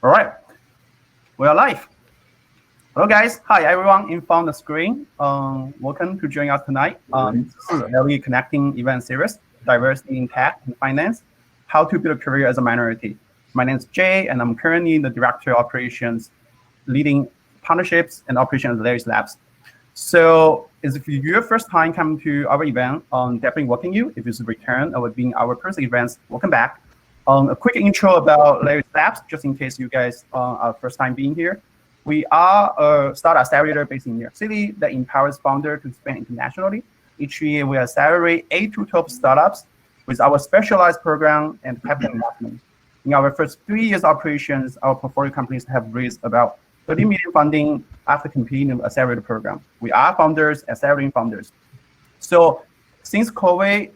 All right, we are live. Hello, guys. Hi, everyone in front of the screen. Welcome to join us tonight. This is LEL Connecting Event Series, Diversity in Tech and Finance, How to Build a Career as a Minority. My name is Jay, and I'm currently the Director of Operations, leading partnerships and operations at Lair Labs. So if your first time coming to our event, definitely welcome you. If it's a return or being our first events, welcome back. A quick intro about Lair Labs, just in case you guys are first time being here. We are a startup accelerator based in New York City that empowers founders to expand internationally. Each year, we accelerate 8 to 12 startups with our specialized program and capital investment. In our first 3 years operations, our portfolio companies have raised about 30 million funding after completing the accelerator program. We are founders, accelerating founders. So since COVID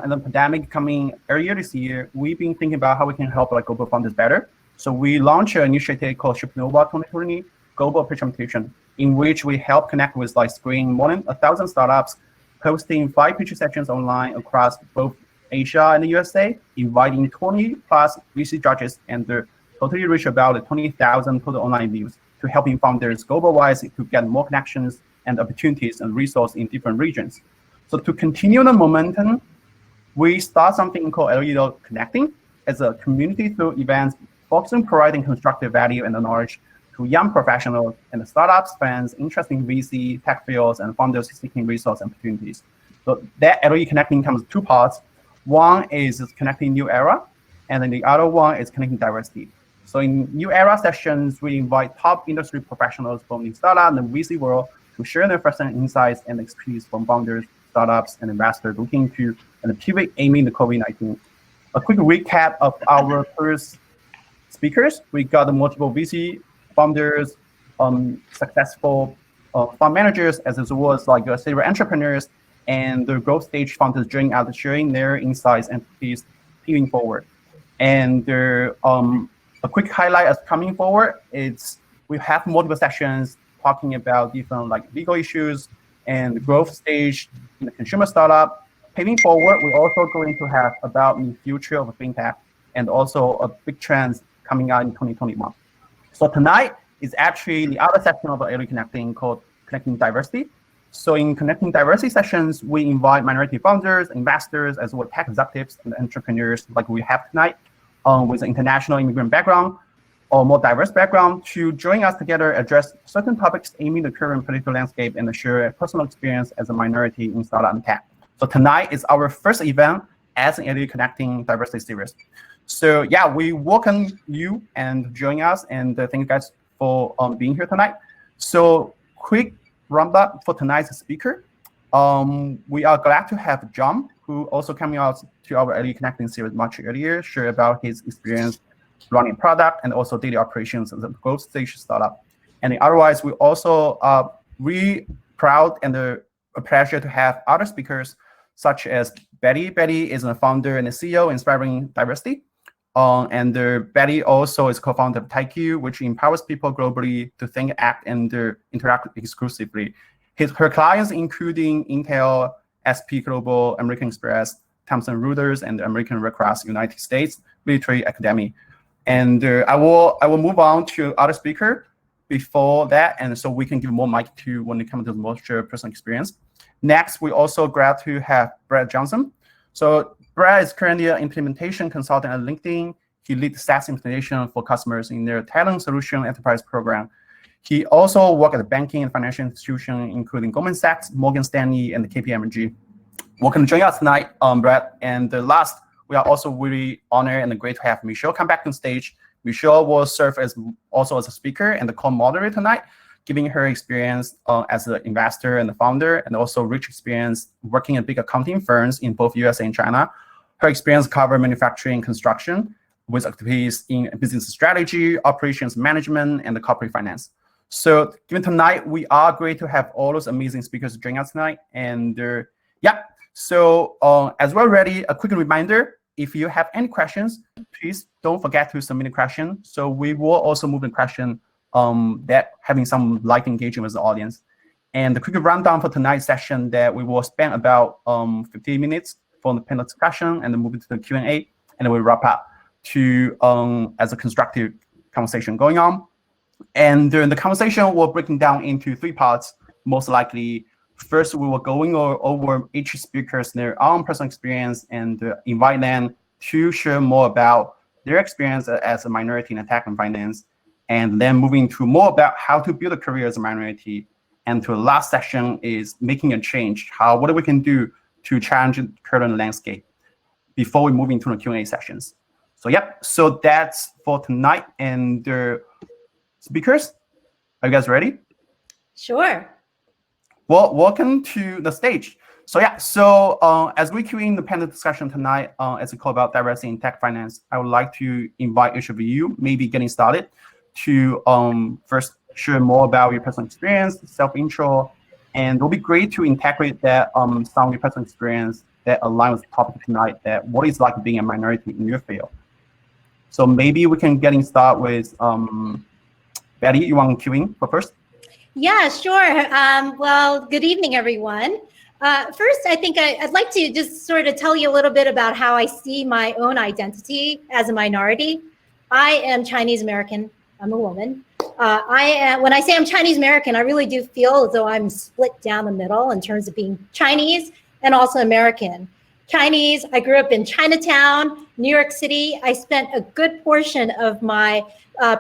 and the pandemic coming earlier this year, we've been thinking about how we can help global founders better. So we launched an initiative called Supernova 2020 Global Pitch Competition, in which we help connect with screening more than 1,000 startups, hosting 5 pitch sessions online across both Asia and the USA, inviting 20 plus VC judges, and totally reach about 20,000 total online views to helping founders global-wise to get more connections and opportunities and resources in different regions. So to continue the momentum, we start something called LEL Connecting as a community through events focused on providing constructive value and knowledge to young professionals and startups, fans, interesting VC, tech fields, and founders seeking resource opportunities. So that LEL Connecting comes in 2 parts. One is connecting new era, and then the other one is connecting diversity. So in new era sessions, we invite top industry professionals from the startup and the VC world to share their first-hand insights and expertise from founders, startups, and investors looking to pivot aiming the COVID-19. A quick recap of our first speakers. We got multiple VC founders, successful fund managers, as well as serial entrepreneurs and the growth stage founders joining out, sharing their insights and expertise moving forward. And a quick highlight as coming forward is we have multiple sessions talking about different legal issues and growth stage in the consumer startup. Paving forward, we're also going to have about the future of fintech and also a big trends coming out in 2021. So tonight is actually the other section of LEL Connecting called Connecting Diversity. So in Connecting Diversity sessions, we invite minority founders, investors, as well as tech executives and entrepreneurs like we have tonight with an international immigrant background or more diverse background to join us together, address certain topics aiming the current political landscape and share a personal experience as a minority in startup and tech. So tonight is our first event as an LEL Connecting Diversity series. So yeah, we welcome you and join us, and thank you guys for being here tonight. So quick roundup for tonight's speaker. We are glad to have John, who also coming out to our LEL Connecting series much earlier, share about his experience running product and also daily operations as a growth stage startup. And otherwise, we also are really proud and a pleasure to have other speakers such as Betty. Betty is a founder and a CEO Inspiring Diversity. And Betty also is co-founder of TaiQ, which empowers people globally to think, act, and interact exclusively. Her clients including Intel, SP Global, American Express, Thomson Reuters, and the American Red Cross United States Military Academy. And I will move on to other speaker before that, and so we can give more mic to when it comes to the most personal experience. Next, we also glad to have Brad Johnson. So Brad is currently an implementation consultant at LinkedIn. He leads SaaS implementation for customers in their talent solution enterprise program. He also worked at a banking and financial institution, including Goldman Sachs, Morgan Stanley, and the KPMG. Welcome to join us tonight, Brad. And the last, we are also really honored and great to have Michelle come back on stage. Michelle will serve as also as a speaker and the co-moderator tonight, giving her experience as an investor and the founder, and also rich experience working at big accounting firms in both US and China. Her experience covers manufacturing and construction with activities in business strategy, operations management, and the corporate finance. So given tonight, we are great to have all those amazing speakers join us tonight. And yeah, so as we're ready, a quick reminder, if you have any questions, please don't forget to submit a question. So we will also move the question that having some live engagement with the audience. And the quick rundown for tonight's session that we will spend about 15 minutes for the panel discussion and then move into the Q&A, and then we'll wrap up to as a constructive conversation going on. And during the conversation, we're breaking down into 3 parts. Most likely, first, we will going over each speaker's their own personal experience and invite them to share more about their experience as a minority in tech and finance. And then moving to more about how to build a career as a minority. And to the last section is making a change. What we can do to challenge the current landscape before we move into the Q&A sessions. So that's for tonight. And speakers, are you guys ready? Sure. Well, welcome to the stage. As we queue in the panel discussion tonight, as we call about diversity in tech finance, I would like to invite each of you, maybe getting started, to first share more about your personal experience, self-intro, and it'll be great to integrate that some of your personal experience that align with the topic tonight, that what it's like being a minority in your field. So maybe we can getting started with Betty, you want to queue in for first? Yeah, sure. Well, good evening, everyone. First, I think I'd like to just sort of tell you a little bit about how I see my own identity as a minority. I am Chinese American. I'm a woman. When I say I'm Chinese American, I really do feel as though I'm split down the middle in terms of being Chinese and also American. Chinese, I grew up in Chinatown, New York City. I spent a good portion of my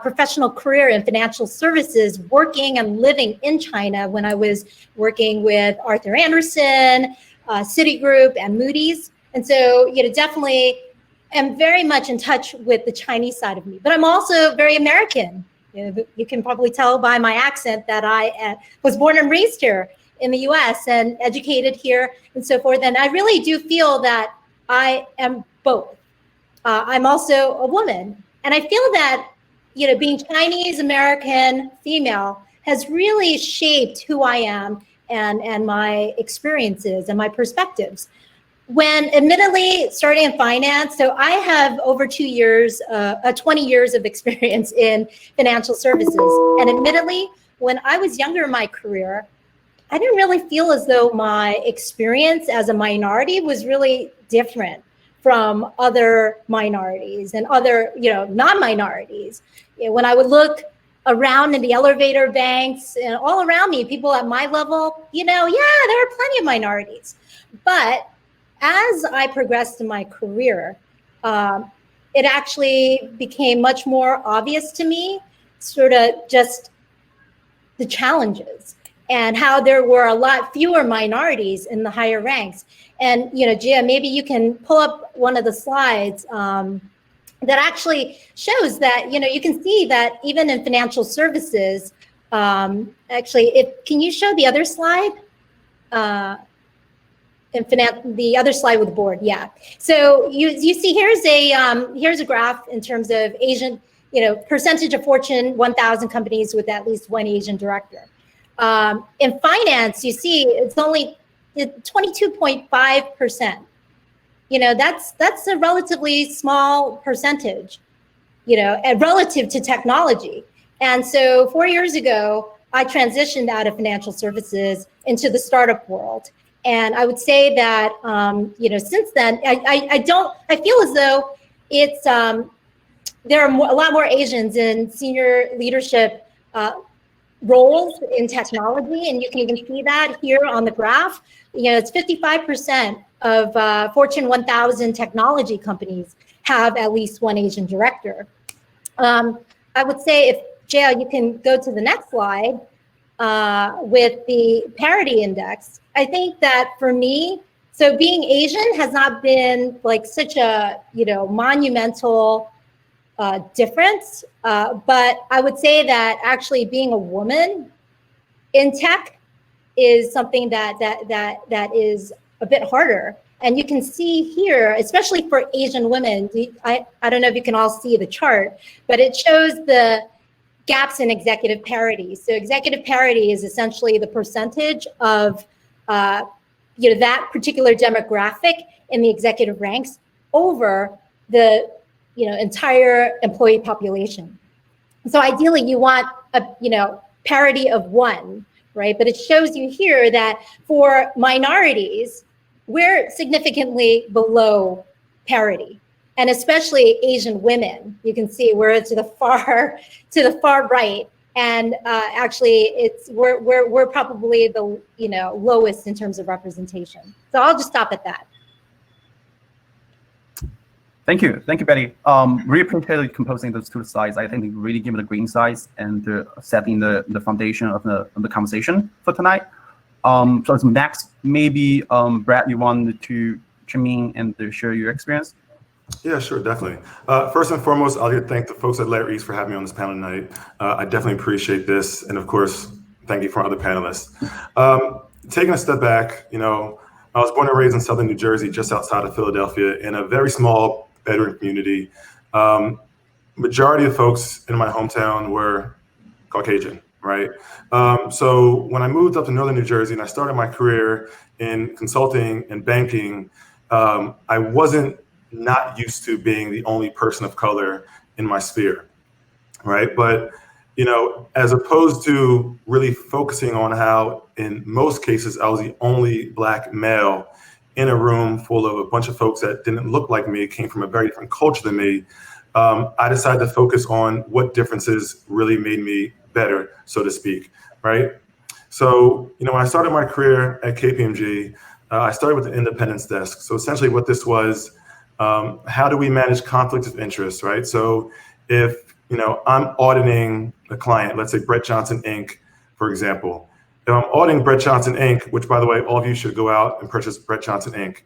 professional career in financial services working and living in China when I was working with Arthur Andersen, Citigroup, and Moody's. And so, definitely am very much in touch with the Chinese side of me. But I'm also very American. You can probably tell by my accent that I was born and raised here in the US and educated here and so forth. And I really do feel that I am both. I'm also a woman. And I feel that, being Chinese American female has really shaped who I am and my experiences and my perspectives. When admittedly starting in finance, so I have over 20 years of experience in financial services. And admittedly, when I was younger in my career, I didn't really feel as though my experience as a minority was really different from other minorities and other, non-minorities. When I would look around in the elevator banks and all around me, people at my level, there are plenty of minorities. But as I progressed in my career, it actually became much more obvious to me, sort of just the challenges and how there were a lot fewer minorities in the higher ranks. And, Gia, maybe you can pull up one of the slides that actually shows that, you can see that even in financial services, can you show the other slide? The other slide with the board, yeah. So you see here's a graph in terms of Asian, percentage of Fortune 1000 companies with at least one Asian director. In finance, you see it's only 22.5%. That's a relatively small percentage, relative to technology. And so 4 years ago, I transitioned out of financial services into the startup world. And I would say that, since then, I feel as though it's, there are a lot more Asians in senior leadership roles in technology. And you can even see that here on the graph. It's 55% of Fortune 1000 technology companies have at least one Asian director. I would say if, Jaya, you can go to the next slide with the parity index. I think that for me, so being Asian has not been like such a, monumental difference. But I would say that actually being a woman in tech is something that is a bit harder. And you can see here, especially for Asian women, I don't know if you can all see the chart, but it shows the gaps in executive parity. So executive parity is essentially the percentage of that particular demographic in the executive ranks over the entire employee population. So ideally, you want a parity of 1, right? But it shows you here that for minorities, we're significantly below parity. and especially Asian women. You can see we're to the far right, and actually we're probably the lowest in terms of representation. So I'll just stop at that. Thank you, Betty. Really appreciate composing those two slides. I think they really give the green sides and setting the foundation of the conversation for tonight. So next, maybe Brad, you wanted to chime in and to share your experience? Yeah, sure, definitely. First and foremost, I'll thank the folks at Lair for having me on this panel tonight. I definitely appreciate this, and of course, thank you for other panelists. Taking a step back, I was born and raised in Southern New Jersey, just outside of Philadelphia, in a very small veteran community. Majority of folks in my hometown were Caucasian, right? So when I moved up to Northern New Jersey and I started my career in consulting and banking, I wasn't not used to being the only person of color in my sphere, right? But, as opposed to really focusing on how in most cases I was the only Black male in a room full of a bunch of folks that didn't look like me, came from a very different culture than me, I decided to focus on what differences really made me better, so to speak, right? So, when I started my career at KPMG, I started with the independence desk. So essentially what this was, how do we manage conflicts of interest, right? So if, I'm auditing a client, let's say Brett Johnson Inc., for example. If I'm auditing Brett Johnson Inc., which by the way, all of you should go out and purchase Brett Johnson Inc.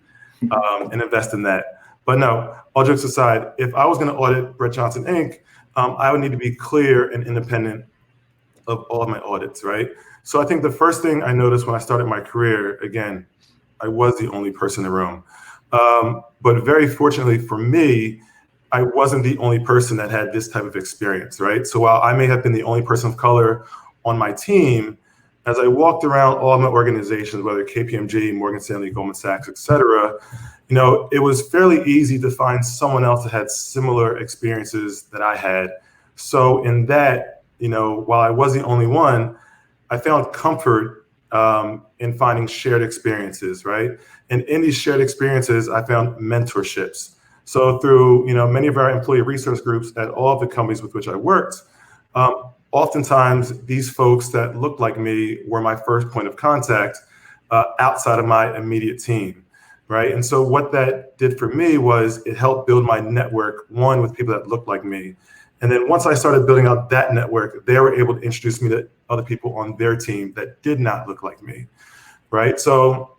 And invest in that. But no, all jokes aside, if I was going to audit Brett Johnson Inc., I would need to be clear and independent of all of my audits, right? So I think the first thing I noticed when I started my career, again, I was the only person in the room. But very fortunately for me, I wasn't the only person that had this type of experience, right? So while I may have been the only person of color on my team, as I walked around all my organizations, whether KPMG, Morgan Stanley, Goldman Sachs, et cetera, it was fairly easy to find someone else that had similar experiences that I had. So in that, while I was the only one, I found comfort in finding shared experiences, right? And in these shared experiences, I found mentorships. So through, many of our employee resource groups at all of the companies with which I worked, oftentimes these folks that looked like me were my first point of contact outside of my immediate team, right? And so what that did for me was it helped build my network, one, with people that looked like me. And then once I started building out that network, they were able to introduce me to other people on their team that did not look like me, right? So,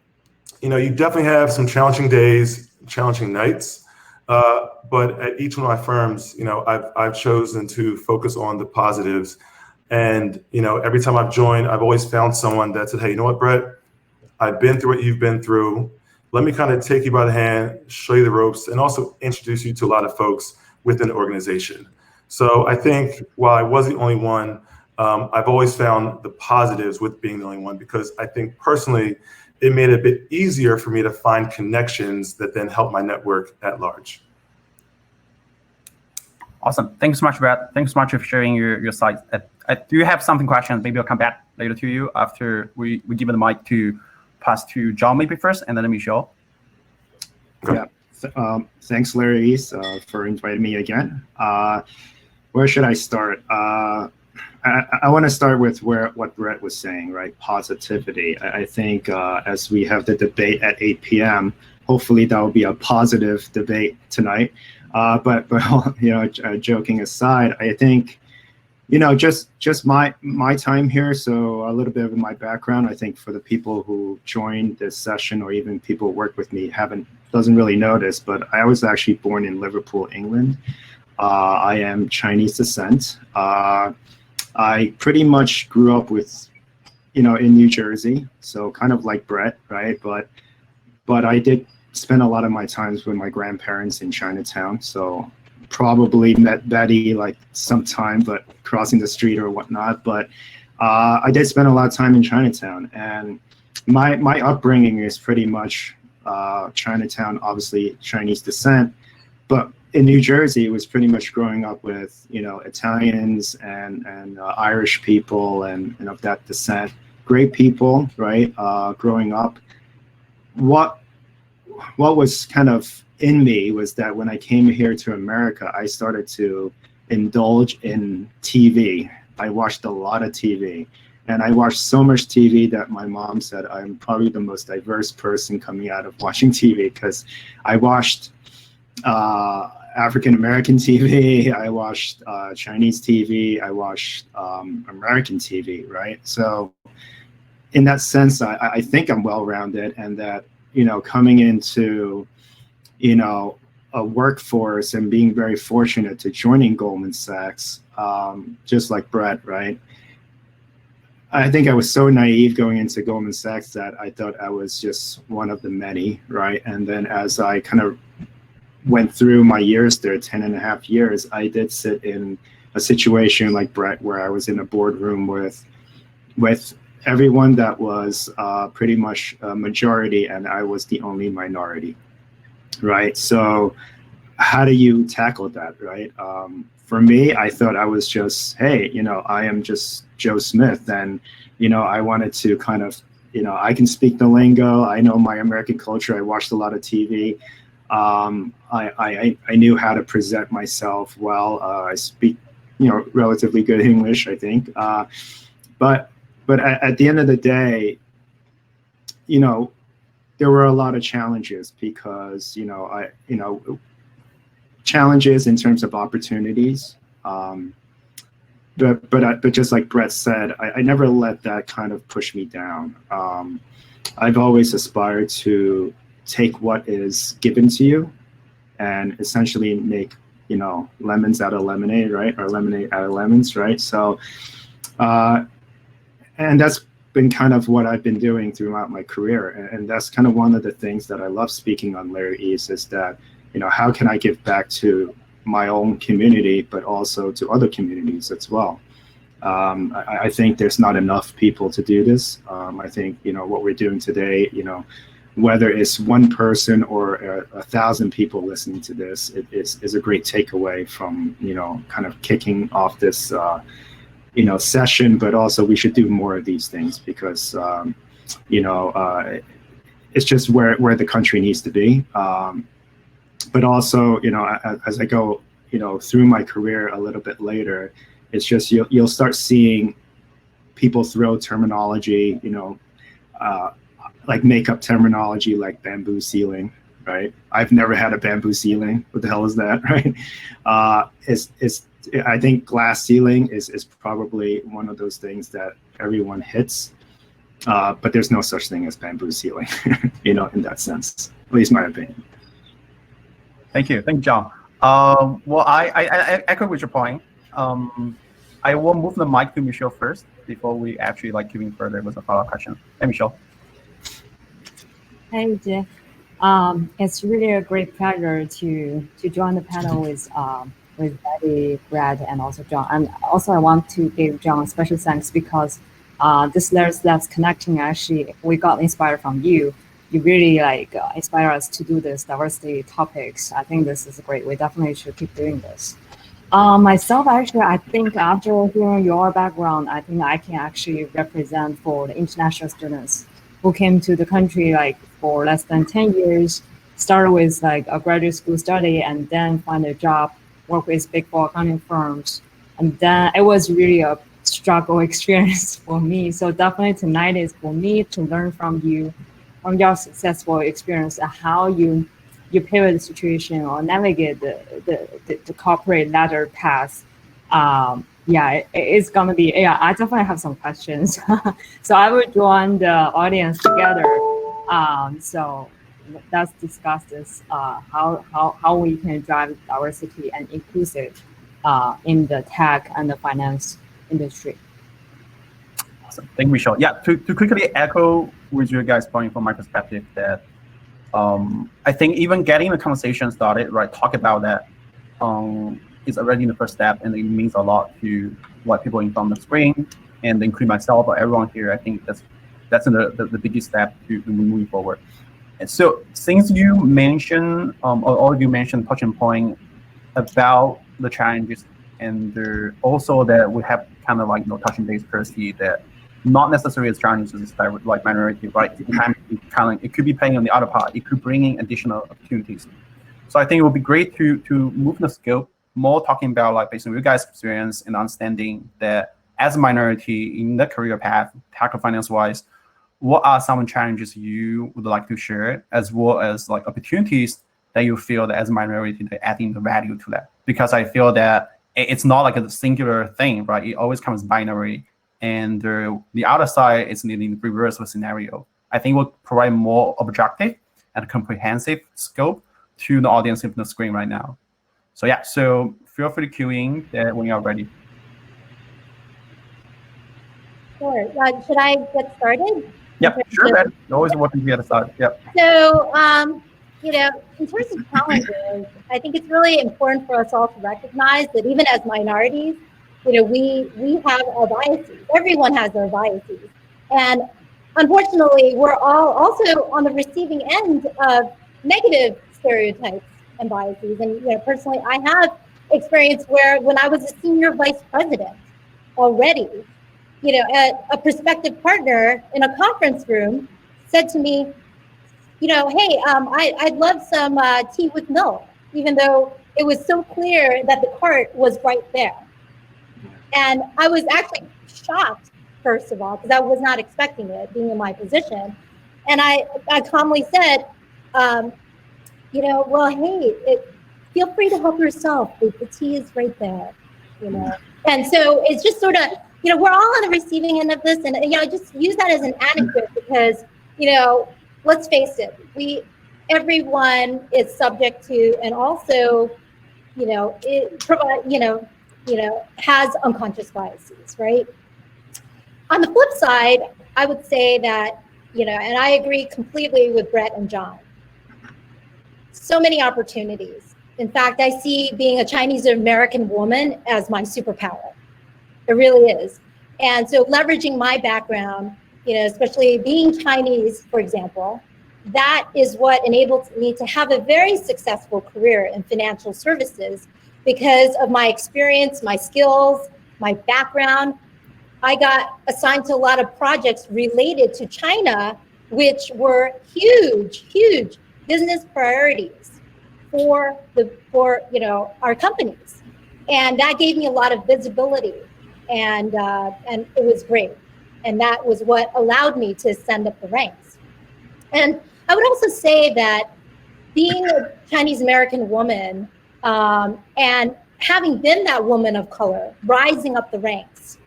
you definitely have some challenging days, challenging nights. But at each one of my firms, I've chosen to focus on the positives. And, every time I've joined, I've always found someone that said, hey, you know what, Brett, I've been through what you've been through. Let me kind of take you by the hand, show you the ropes, and also introduce you to a lot of folks within the organization. So I think while I was the only one, I've always found the positives with being the only one, because I think personally, it made it a bit easier for me to find connections that then help my network at large. Awesome. Thanks so much, Brad. Thanks so much for sharing your slides. Do you have something questions? Maybe I'll come back later to you after we give the mic to pass to John maybe first, and then Michelle. Okay. Yeah. Thanks, Larry, for inviting me again. Where should I start? I want to start with what Brett was saying, right? Positivity. I think as we have the debate at 8 p.m., hopefully that will be a positive debate tonight. But joking aside, I think, just my time here. So a little bit of my background. I think for the people who joined this session or even people who work with me doesn't really notice, but I was actually born in Liverpool, England. I am Chinese descent. I pretty much grew up with, in New Jersey, so kind of like Brett, right? But I did spend a lot of my times with my grandparents in Chinatown, so probably met Betty like sometime, but crossing the street or whatnot. But I did spend a lot of time in Chinatown, and my upbringing is pretty much Chinatown, obviously Chinese descent, but in New Jersey, it was pretty much growing up with, Italians and Irish people and of that descent. Great people, right? Growing up. What was kind of in me was that when I came here to America, I started to indulge in TV. I watched a lot of TV. And I watched so much TV that my mom said I'm probably the most diverse person coming out of watching TV, because I watched African-American TV, I watched Chinese TV, I watched American TV, right? So in that sense, I think I'm well-rounded, and that, coming into, a workforce and being very fortunate to joining Goldman Sachs, just like Brett, right? I think I was so naive going into Goldman Sachs that I thought I was just one of the many, right? And then as I kind of went through my years there, 10 and a half years, I did sit in a situation like Brett, where I was in a boardroom with everyone that was pretty much a majority, and I was the only minority, right? So how do you tackle that, right? For me, I thought I was just, hey, I am just Joe Smith. And, I wanted to kind of, I can speak the lingo. I know my American culture. I watched a lot of TV. I knew how to present myself well. I speak, relatively good English, I think. But at the end of the day, there were a lot of challenges, because, challenges in terms of opportunities. But just like Brett said, I never let that kind of push me down. I've always aspired to take what is given to you and essentially make, lemons out of lemonade, right? Or lemonade out of lemons, right? So, and that's been kind of what I've been doing throughout my career. And that's kind of one of the things that I love speaking on Lair East, is that, how can I give back to my own community, but also to other communities as well. I think there's not enough people to do this. I think, what we're doing today, whether it's one person or 1,000 people listening to this, is a great takeaway from, kind of kicking off this, session, but also we should do more of these things, because, it's just where the country needs to be. But also, as I go, through my career a little bit later, it's just you'll start seeing people throw terminology, like makeup terminology, like bamboo ceiling, right? I've never had a bamboo ceiling. What the hell is that, right? I think glass ceiling is probably one of those things that everyone hits, but there's no such thing as bamboo ceiling, in that sense, at least my opinion. Thank you, John. Well, I echo with your point. I will move the mic to Michelle first before we actually keeping further with a follow-up question. Hey, Michelle. Hey, Jeff. It's really a great pleasure to join the panel with Betty, Brad, and also John. And also, I want to give John a special thanks, because this LEL Connecting, actually, we got inspired from you. You really inspire us to do this diversity topics. I think this is great. We definitely should keep doing this. Myself, actually, I think after hearing your background, I think I can actually represent for the international students who came to the country for less than 10 years, started with a graduate school study, and then find a job, work with Big Four accounting firms. And then it was really a struggle experience for me. So definitely tonight is for me to learn from you, from your successful experience, and how you pivot the situation or navigate the corporate ladder path. It's gonna be, I definitely have some questions. So I will join the audience together. So let's discuss this, how we can drive diversity and inclusive in the tech and the finance industry. Awesome. Thank you, Michelle. Yeah, to quickly echo with your guys' point from my perspective, that I think even getting the conversation started, right, talk about that is already the first step, and it means a lot to what people inform the screen, and include myself or everyone here. I think that's the biggest step to moving forward. And so, since you mentioned, or all of you mentioned touching point about the challenges, and also that we have kind of touching base firstly, that not necessarily as challenges as minority, right? It could be playing on the other part. It could bring in additional opportunities. So I think it would be great to move the scope more, talking about like based on your guys' experience and understanding that as a minority in the career path, tackle finance wise, what are some challenges you would like to share, as well as like opportunities that you feel that as a minority they're adding the value to that? Because I feel that it's not like a singular thing, right? It always comes binary, and the other side is needing the reverse of a scenario. I think will provide more objective and comprehensive scope to the audience in the screen right now. So yeah, so feel free to cue in when you're ready. Sure. Should I get started? Yeah, sure, man. Always welcome to get started. Yeah. So, you know, in terms of challenges, I think it's really important for us all to recognize that even as minorities, you know, we have our biases. Everyone has their biases. And unfortunately, we're all also on the receiving end of negative stereotypes and biases. And, you know, personally, I have experience where when I was a senior vice president already, you know, a prospective partner in a conference room said to me, you know, hey, I'd love some tea with milk, even though it was so clear that the cart was right there. And I was actually shocked, first of all, because I was not expecting it, being in my position. And I calmly said, you know, well, hey, feel free to help yourself. The tea is right there, you know. And so it's just sort of, you know, we're all on the receiving end of this, and you know, just use that as an anecdote because, you know, let's face it, everyone is subject to, and also, you know, has unconscious biases, right? On the flip side, I would say that, you know, and I agree completely with Brett and John. So many opportunities. In fact, I see being a Chinese American woman as my superpower. It really is. And so leveraging my background, you know, especially being Chinese, for example, that is what enabled me to have a very successful career in financial services because of my experience, my skills, my background. I got assigned to a lot of projects related to China, which were huge business priorities for you know, our companies. And that gave me a lot of visibility. And it was great. And that was what allowed me to ascend up the ranks. And I would also say that being a Chinese American woman and having been that woman of color, rising up the ranks,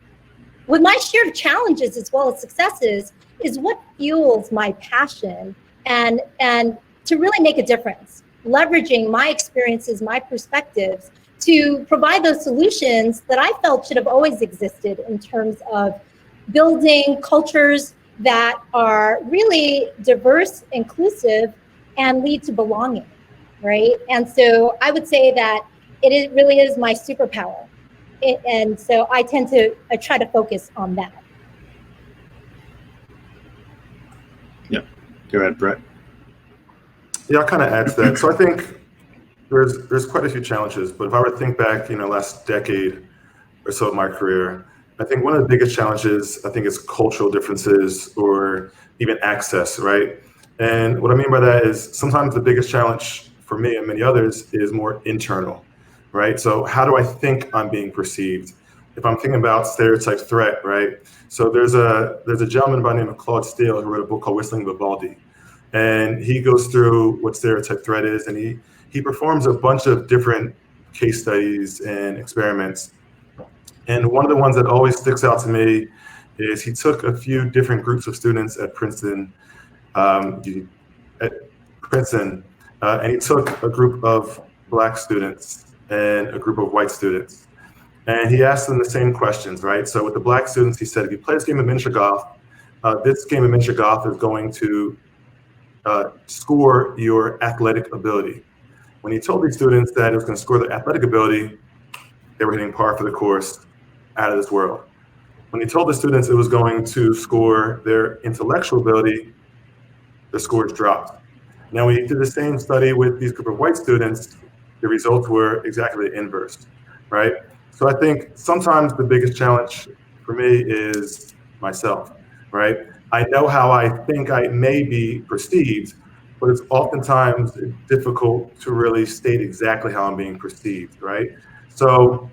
with my shared challenges as well as successes, is what fuels my passion and to really make a difference, leveraging my experiences, my perspectives, to provide those solutions that I felt should have always existed in terms of building cultures that are really diverse, inclusive, and lead to belonging, right? And so I would say that it really is my superpower. And so I try to focus on that. Yeah, go ahead, Brett. Yeah, I'll kind of add to that. So I think there's quite a few challenges, but if I were to think back, you know, last decade or so of my career, I think one of the biggest challenges, I think, is cultural differences or even access, right? And what I mean by that is sometimes the biggest challenge for me and many others is more internal, right? So how do I think I'm being perceived? If I'm thinking about stereotype threat, right? So there's a gentleman by the name of Claude Steele who wrote a book called Whistling Vivaldi. And he goes through what stereotype threat is, and he performs a bunch of different case studies and experiments. And one of the ones that always sticks out to me is he took a few different groups of students at Princeton, and he took a group of Black students and a group of white students. And he asked them the same questions, right? So with the Black students, he said, if you play this game of miniature golf, this game of miniature golf is going to score your athletic ability. When he told these students that it was going to score their athletic ability, they were hitting par for the course, out of this world. When he told the students it was going to score their intellectual ability, the scores dropped. Now, when he did the same study with these group of white students, the results were exactly the inverse, right? So I think sometimes the biggest challenge for me is myself, right? I know how I think I may be perceived, but it's oftentimes difficult to really state exactly how I'm being perceived, right? So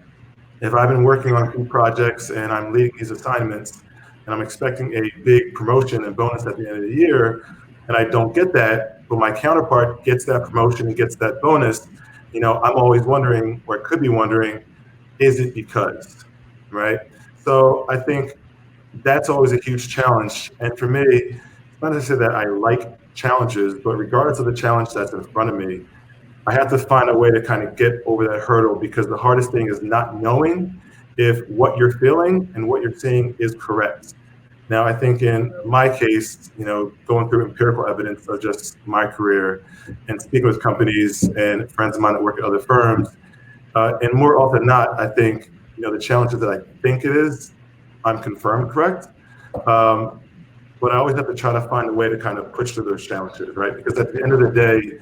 if I've been working on 2 projects and I'm leading these assignments and I'm expecting a big promotion and bonus at the end of the year, and I don't get that, but my counterpart gets that promotion and gets that bonus, you know, I'm always wondering, or could be wondering, is it because, right? So I think that's always a huge challenge. And for me, it's not to say that I like challenges, but regardless of the challenge that's in front of me, I have to find a way to kind of get over that hurdle, because the hardest thing is not knowing if what you're feeling and what you're seeing is correct. Now, I think in my case, you know, going through empirical evidence of just my career and speaking with companies and friends of mine that work at other firms, and more often than not, I think, you know, the challenges that I think it is, I'm confirmed correct. But I always have to try to find a way to kind of push through those challenges, right? Because at the end of the day,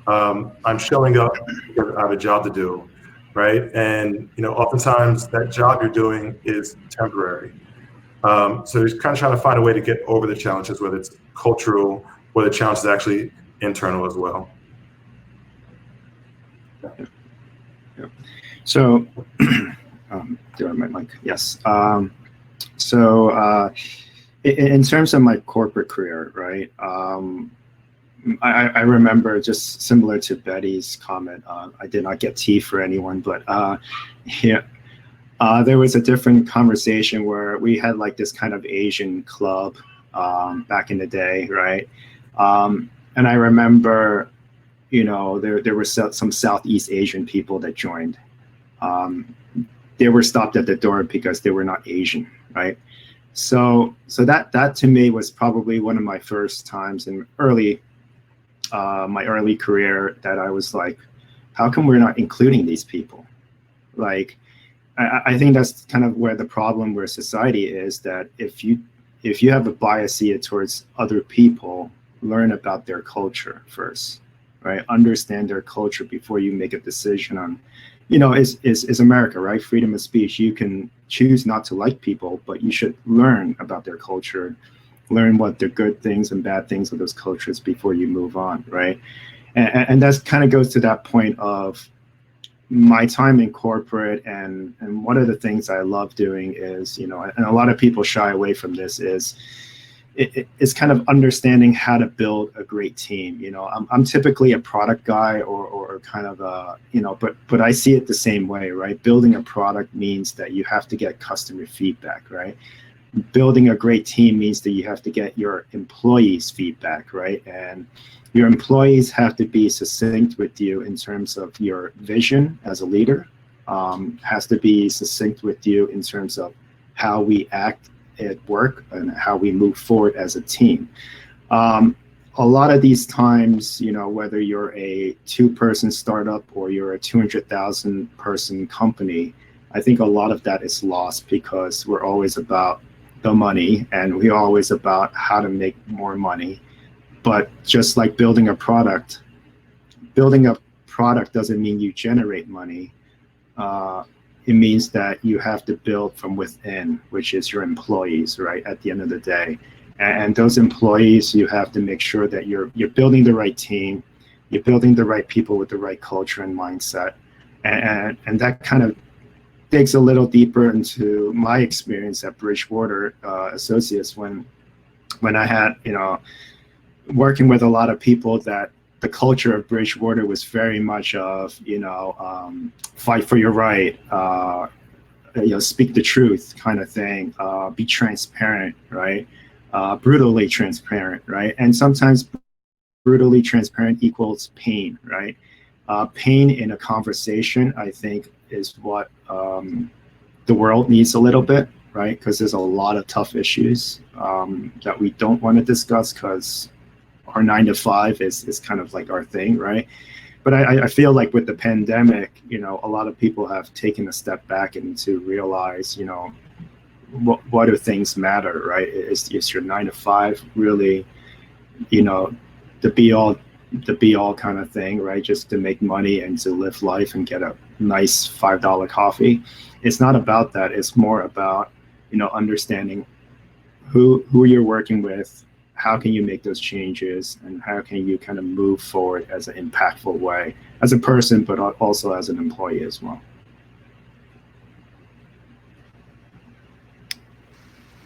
I'm showing up because I have a job to do, right? And, you know, oftentimes that job you're doing is temporary. So you're kind of trying to find a way to get over the challenges, whether it's cultural or the challenge is actually internal as well. Yeah. So, do I have my mic? Yes. In terms of my corporate career, right? I remember, just similar to Betty's comment, I did not get tea for anyone, but yeah. There was a different conversation where we had like this kind of Asian club back in the day, right? And I remember, you know, there were some Southeast Asian people that joined. They were stopped at the door because they were not Asian, right? So that to me was probably one of my first times in my early career that I was like, how come we're not including these people? Like, I think that's kind of where the problem where society is, that if you have a bias towards other people, learn about their culture first, right? Understand their culture before you make a decision on, you know, is America, right? Freedom of speech. You can choose not to like people, but you should learn about their culture, learn what the good things and bad things of those cultures before you move on, right? And that kind of goes to that point of my time in corporate, and one of the things I love doing is, you know, and a lot of people shy away from this, is it's kind of understanding how to build a great team. You know, I'm typically a product guy or kind of a, you know, but I see it the same way, right? Building a product means that you have to get customer feedback, right? Building a great team means that you have to get your employees' feedback, right? And your employees have to be succinct with you in terms of your vision as a leader, has to be succinct with you in terms of how we act at work and how we move forward as a team. A lot of these times, you know, whether you're a 2-person startup or you're a 200,000 person company, I think a lot of that is lost because we're always about the money and we're always about how to make more money. But just like building a product doesn't mean you generate money. It means that you have to build from within, which is your employees, right? At the end of the day, and those employees, you have to make sure that you're building the right team, you're building the right people with the right culture and mindset, and that kind of digs a little deeper into my experience at Bridgewater Associates when I had, you know, working with a lot of people that the culture of Bridgewater was very much of, you know, fight for your right, you know, speak the truth kind of thing, be transparent, right? Brutally transparent, right? And sometimes brutally transparent equals pain, right? Pain in a conversation, I think, is what the world needs a little bit, right? Because there's a lot of tough issues that we don't want to discuss because our 9 to 5 is kind of like our thing, right? But I feel like with the pandemic, you know, a lot of people have taken a step back and to realize, you know, what do things matter, right? Is your 9 to 5 really, you know, the be all kind of thing, right? Just to make money and to live life and get a nice $5 coffee. It's not about that. It's more about, you know, understanding who you're working with, how can you make those changes, and how can you kind of move forward as an impactful way as a person, but also as an employee as well.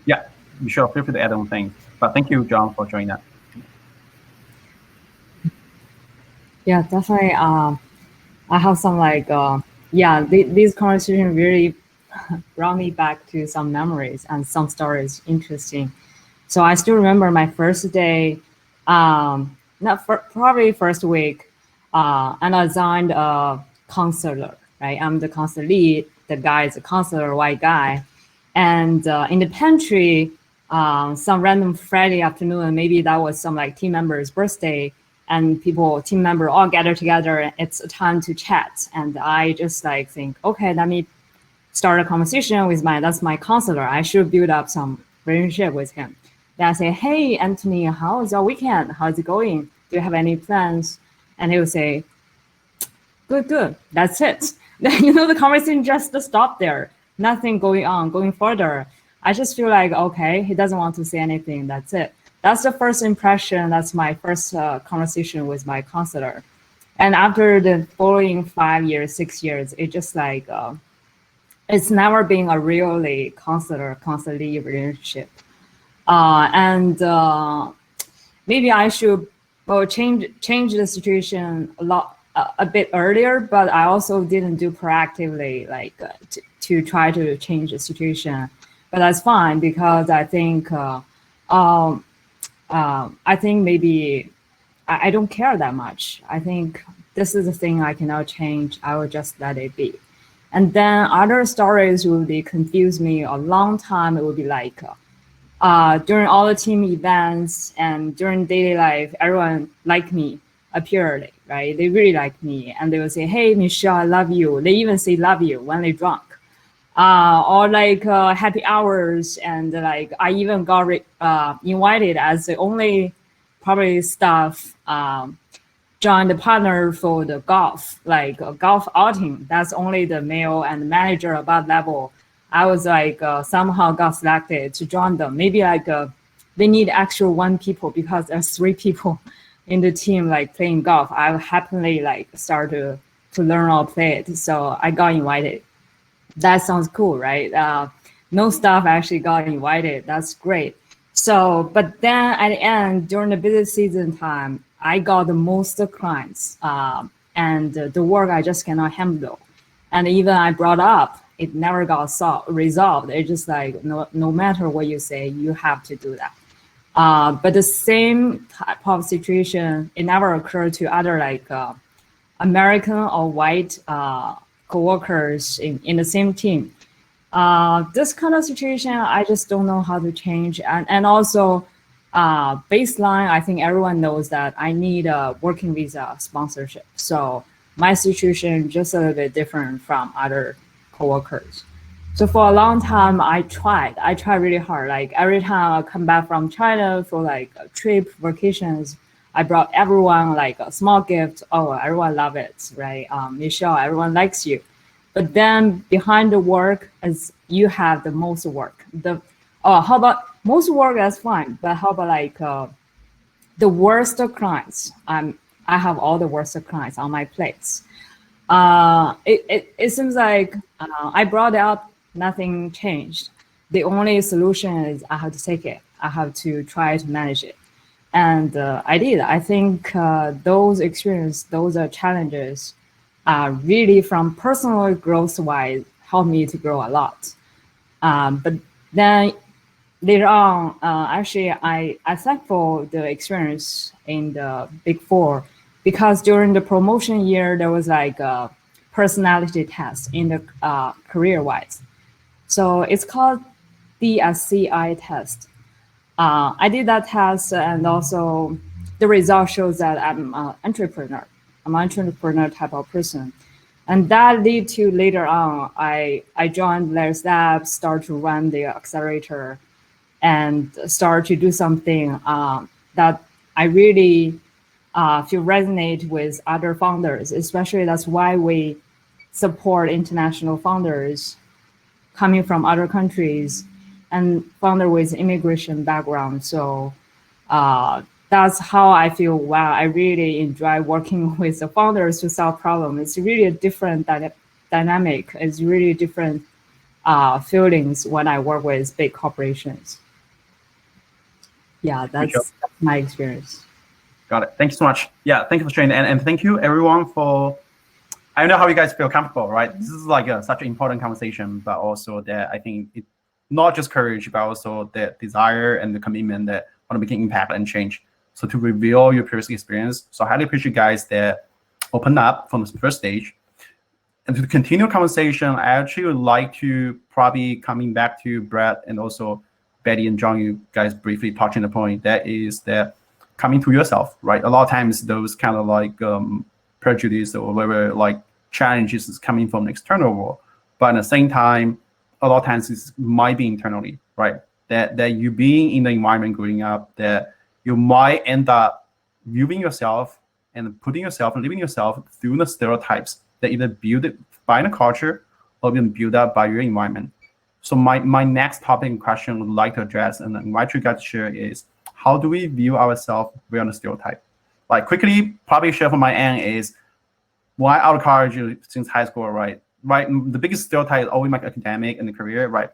Yeah, you sure feel free to add on things. But thank you, John, for joining us. Yeah, definitely. I have some this conversation really brought me back to some memories and some stories. Interesting. So I still remember my first day, probably first week, and I assigned a counselor, right? I'm the counselor lead. The guy is a counselor, white guy. And in the pantry, some random Friday afternoon, maybe that was some like team member's birthday, and team member all gather together. It's a time to chat. And I just like think, okay, let me start a conversation with that's my counselor. I should build up some relationship with him. Then I say, hey, Anthony, how is your weekend? How's it going? Do you have any plans? And he will say, good. That's it. Then, the conversation just stopped there. Nothing going further. I just feel like, okay, he doesn't want to say anything. That's it. That's the first impression. That's my first conversation with my counselor. And after the following 5 years, 6 years, it just like, it's never been a really counselor-counselee relationship. Maybe I should change the situation a bit earlier, but I also didn't do proactively to try to change the situation. But that's fine, because I think maybe I don't care that much. I think this is a thing I cannot change. I will just let it be. And then other stories will confuse me a long time. It would be like during all the team events and during daily life, everyone like me apparently, right? They really like me, and they will say, "Hey, Michelle, I love you." They even say "love you" when they drunk. Or like happy hours, and like I even got invited as the only probably staff joined the partner for the golf, like a golf outing. That's only the male and the manager above level. I was like somehow got selected to join them. Maybe like they need extra 1 people because there's 3 people in the team like playing golf. I happily like start to learn or play it, so I got invited. That sounds cool, right? No staff actually got invited. That's great. So, but then at the end, during the busy season time, I got the most clients, and the work I just cannot handle. And even I brought up, it never got resolved. It's just like, no matter what you say, you have to do that. But the same type of situation, it never occurred to other like American or white coworkers in the same team. This kind of situation, I just don't know how to change. And also, baseline, I think everyone knows that I need a working visa sponsorship. So my situation is just a little bit different from other coworkers. So for a long time, I tried really hard. Like every time I come back from China for like a trip, vacations, I brought everyone like a small gift. Oh, everyone love it, right? Michelle, everyone likes you. But then behind the work is you have the most work. How about most work? That's fine. But how about like the worst clients? I have all the worst clients on my plates. It seems like I brought it up, nothing changed. The only solution is I have to take it. I have to try to manage it. And I did. I think those experiences, those challenges, really from personal growth-wise, helped me to grow a lot. But then later on, actually, I thankful the experience in the Big Four, because during the promotion year, there was like a personality test in the career-wise. So it's called the SCI test. I did that test, and also the result shows that I'm an entrepreneur. I'm an entrepreneur type of person. And that led to later on, I joined Lair's lab, start to run the accelerator, and start to do something that I really feel resonate with other founders. Especially that's why we support international founders coming from other countries and founder with immigration background. So That's how I feel. Wow, I really enjoy working with the founders to solve problems. It's really a different dynamic. It's really different feelings when I work with big corporations. Yeah, that's my experience. Got it. Thank you so much. Yeah, thank you for sharing. And thank you everyone for, I know how you guys feel comfortable, right? This is like such an important conversation, but also that I think it not just courage, but also the desire and the commitment that want to make an impact and change. So to reveal your previous experience. So I highly appreciate you guys that open up from the first stage. And to continue conversation, I actually would like to probably coming back to Brett and also Betty and John, you guys briefly touching the point, that is that coming to yourself, right? A lot of times those kind of like prejudice or whatever like challenges is coming from the external world. But at the same time, a lot of times it might be internally, right? That you being in the environment growing up, that you might end up viewing yourself and putting yourself and living yourself through the stereotypes that either built by the culture or even built up by your environment. So my next topic and question would like to address and invite you guys to share is, how do we view ourselves beyond the stereotype? Like quickly, probably share from my end is, why out of college since high school, right? The biggest stereotype is always my academic and the career, right?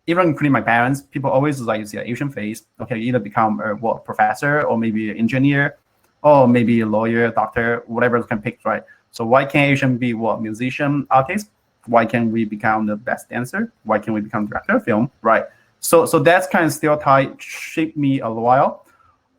Even including my parents, people always like see an Asian face. Okay, you either become a professor or maybe an engineer or maybe a lawyer, doctor, whatever you can pick, right? So why can't Asian be musician, artist? Why can't we become the best dancer? Why can't we become director of film, right? So that's kind of stereotype shaped me a while.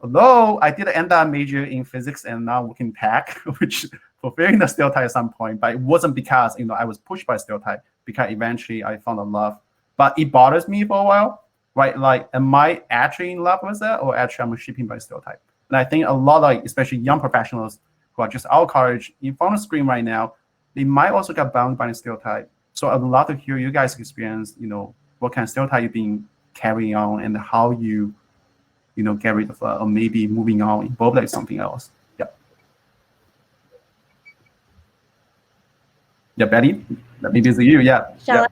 Although I did end up major in physics and now working tech, which fulfilling the stereotype at some point, but it wasn't because I was pushed by stereotype, because eventually I found a love. But it bothers me for a while, right? Like, am I actually in love with that, or actually I'm shaping by stereotype? And I think a lot of, especially young professionals who are just out of college in front of the screen right now, they might also get bound by the stereotype. So I'd love to hear you guys' experience, what kind of stereotype you've been carrying on and how you, get rid of or maybe moving on, involved like something else. Yeah, Betty, maybe it's you. Yeah. Shall I?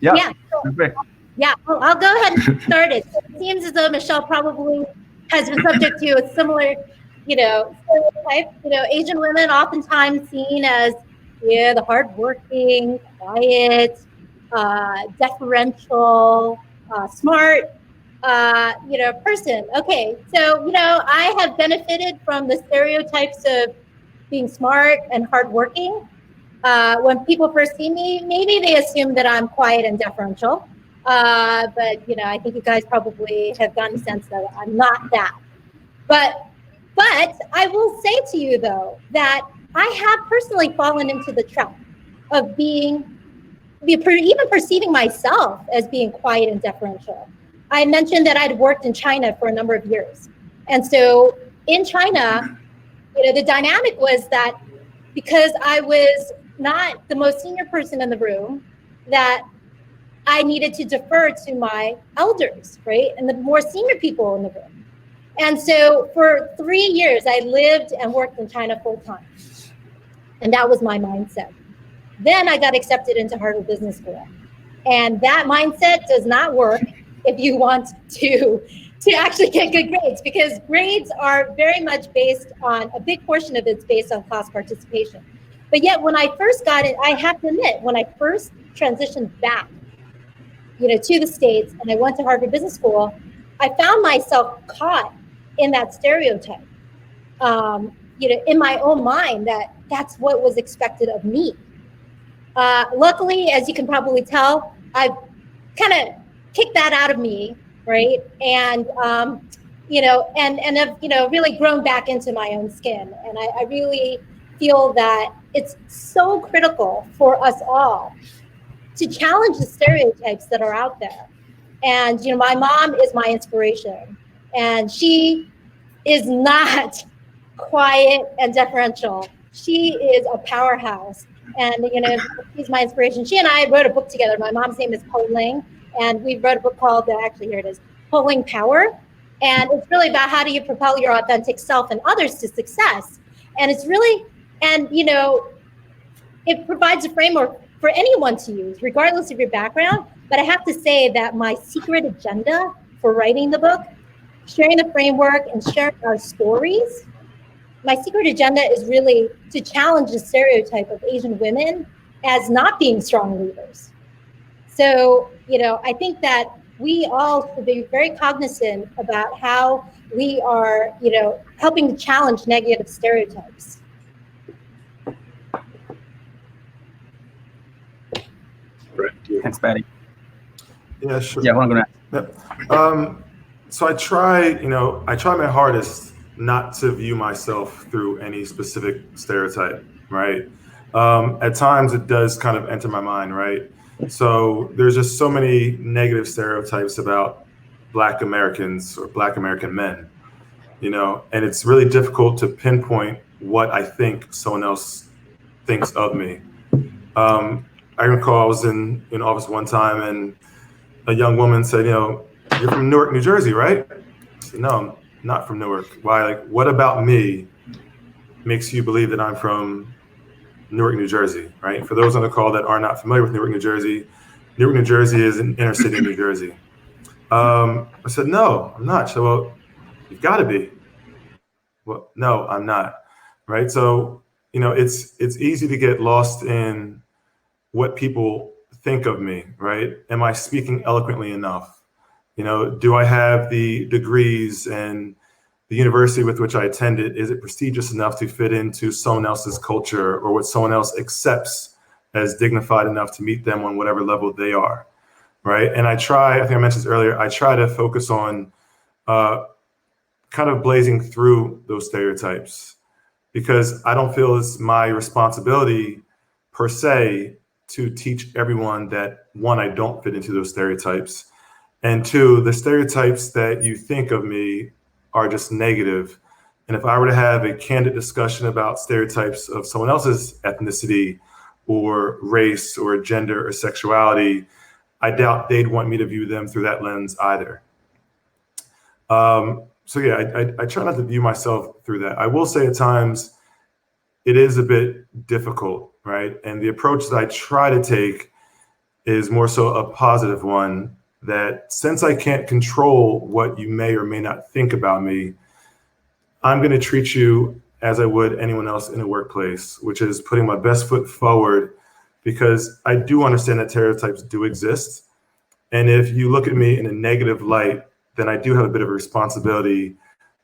Yeah. Sure. Yeah, well, I'll go ahead and start it. So it seems as though Michelle probably has been subject to a similar, stereotype. Asian women oftentimes seen as, the hardworking, quiet, deferential, smart, person. Okay, so, I have benefited from the stereotypes of being smart and hardworking. When people first see me, maybe they assume that I'm quiet and deferential. But, I think you guys probably have gotten a sense that I'm not that. But I will say to you, though, that I have personally fallen into the trap of even perceiving myself as being quiet and deferential. I mentioned that I'd worked in China for a number of years. And so in China, the dynamic was that because I was not the most senior person in the room, that I needed to defer to my elders, right? And the more senior people in the room. And so for 3 years, I lived and worked in China full time. And that was my mindset. Then I got accepted into Harvard Business School. And that mindset does not work if you want to actually get good grades, because grades are very much based on, a big portion of it's based on class participation. But yet when I first got it, I have to admit, when I first transitioned back, to the States and I went to Harvard Business School, I found myself caught in that stereotype, in my own mind that that's what was expected of me. Luckily, as you can probably tell, I've kind of kicked that out of me, right? And, have, really grown back into my own skin. And I really feel that it's so critical for us all to challenge the stereotypes that are out there. And, my mom is my inspiration, and she is not quiet and deferential. She is a powerhouse, and, she's my inspiration. She and I wrote a book together. My mom's name is Po Ling, and we wrote a book called, actually here it is, Po Ling Power. And it's really about how do you propel your authentic self and others to success. And it's really, it provides a framework for anyone to use, regardless of your background. But I have to say that my secret agenda for writing the book sharing the framework and sharing our stories, my secret agenda is really to challenge the stereotype of Asian women as not being strong leaders. So, I think that we all should be very cognizant about how we are, helping to challenge negative stereotypes. Thanks, Betty. Yeah, sure. Yeah, what I'm gonna. Yep. So I try my hardest not to view myself through any specific stereotype, right? At times it does kind of enter my mind, right? So there's just so many negative stereotypes about Black Americans or Black American men, and it's really difficult to pinpoint what I think someone else thinks of me. I recall I was in office one time and a young woman said, "You're from Newark, New Jersey, right?" I said, "No, I'm not from Newark." "Why? Like, what about me makes you believe that I'm from Newark, New Jersey?" Right? For those on the call that are not familiar with Newark, New Jersey is an inner city in New Jersey. I said, "No, I'm not." She said, "Well, you've got to be." "Well, no, I'm not." Right? So, it's easy to get lost in what people think of me, right? Am I speaking eloquently enough? Do I have the degrees and the university with which I attended? Is it prestigious enough to fit into someone else's culture or what someone else accepts as dignified enough to meet them on whatever level they are, right? And I think I mentioned this earlier, I try to focus on kind of blazing through those stereotypes because I don't feel it's my responsibility per se to teach everyone that, one, I don't fit into those stereotypes, and two, the stereotypes that you think of me are just negative. And if I were to have a candid discussion about stereotypes of someone else's ethnicity or race or gender or sexuality, I doubt they'd want me to view them through that lens either. So yeah, I try not to view myself through that. I will say at times it is a bit difficult, right? And the approach that I try to take is more so a positive one, that since I can't control what you may or may not think about me, I'm going to treat you as I would anyone else in a workplace, which is putting my best foot forward, because I do understand that stereotypes do exist. And if you look at me in a negative light, then I do have a bit of a responsibility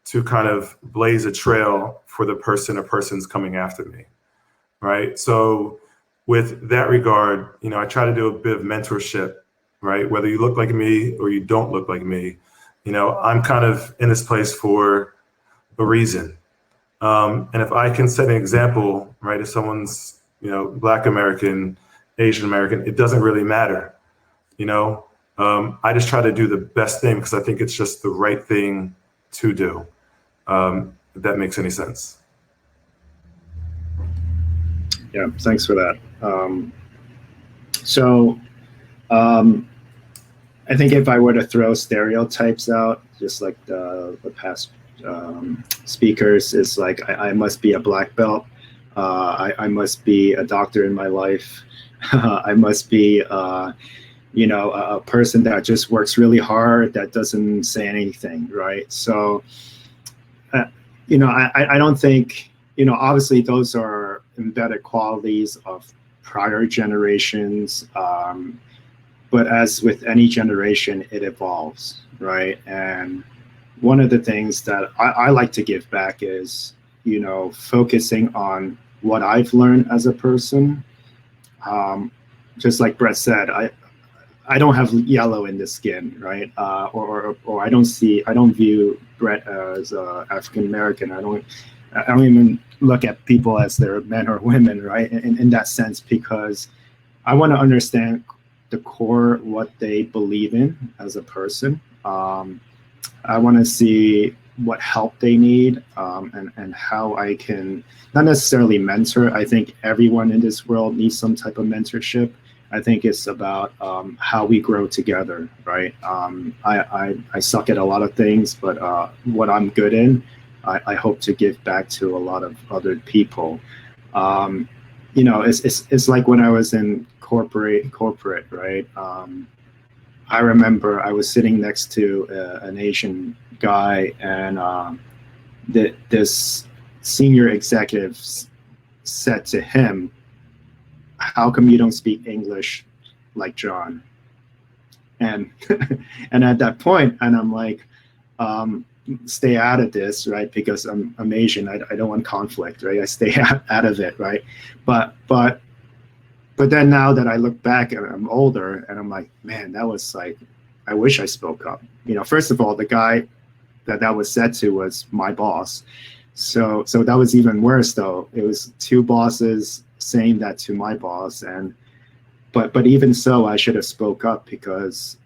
to kind of blaze a trail for the person or persons coming after me, right? So with that regard, I try to do a bit of mentorship, right? Whether you look like me or you don't look like me, I'm kind of in this place for a reason. And if I can set an example, right, if someone's, Black American, Asian American, it doesn't really matter, I just try to do the best thing because I think it's just the right thing to do. If that makes any sense. Yeah, thanks for that. I think if I were to throw stereotypes out, just like the past speakers, is like I must be a black belt. I must be a doctor in my life. I must be a person that just works really hard, that doesn't say anything, right? So, I don't think, obviously those are embedded qualities of prior generations. But as with any generation, it evolves, right? And one of the things that I like to give back is, focusing on what I've learned as a person. Just like Brett said, I don't have yellow in the skin, right? Or I don't view Brett as African American. I don't even look at people as they're men or women, right? In that sense, because I want to understand the core, what they believe in as a person. I want to see what help they need, and how I can not necessarily mentor. I think everyone in this world needs some type of mentorship. I think it's about how we grow together, right? I suck at a lot of things, but what I'm good in, I hope to give back to a lot of other people. It's like when I was in corporate, right? I remember I was sitting next to an Asian guy, and this senior executive said to him, "How come you don't speak English like John?" And and at that point, and I'm like, stay out of this, right? Because I'm Asian. I don't want conflict, right? I stay out of it, right? But then now that I look back and I'm older, and I'm like, man, that was like, I wish I spoke up. You know, first of all, the guy that was said to was my boss. So that was even worse, though. It was two bosses saying that to my boss, and but even so, I should have spoke up because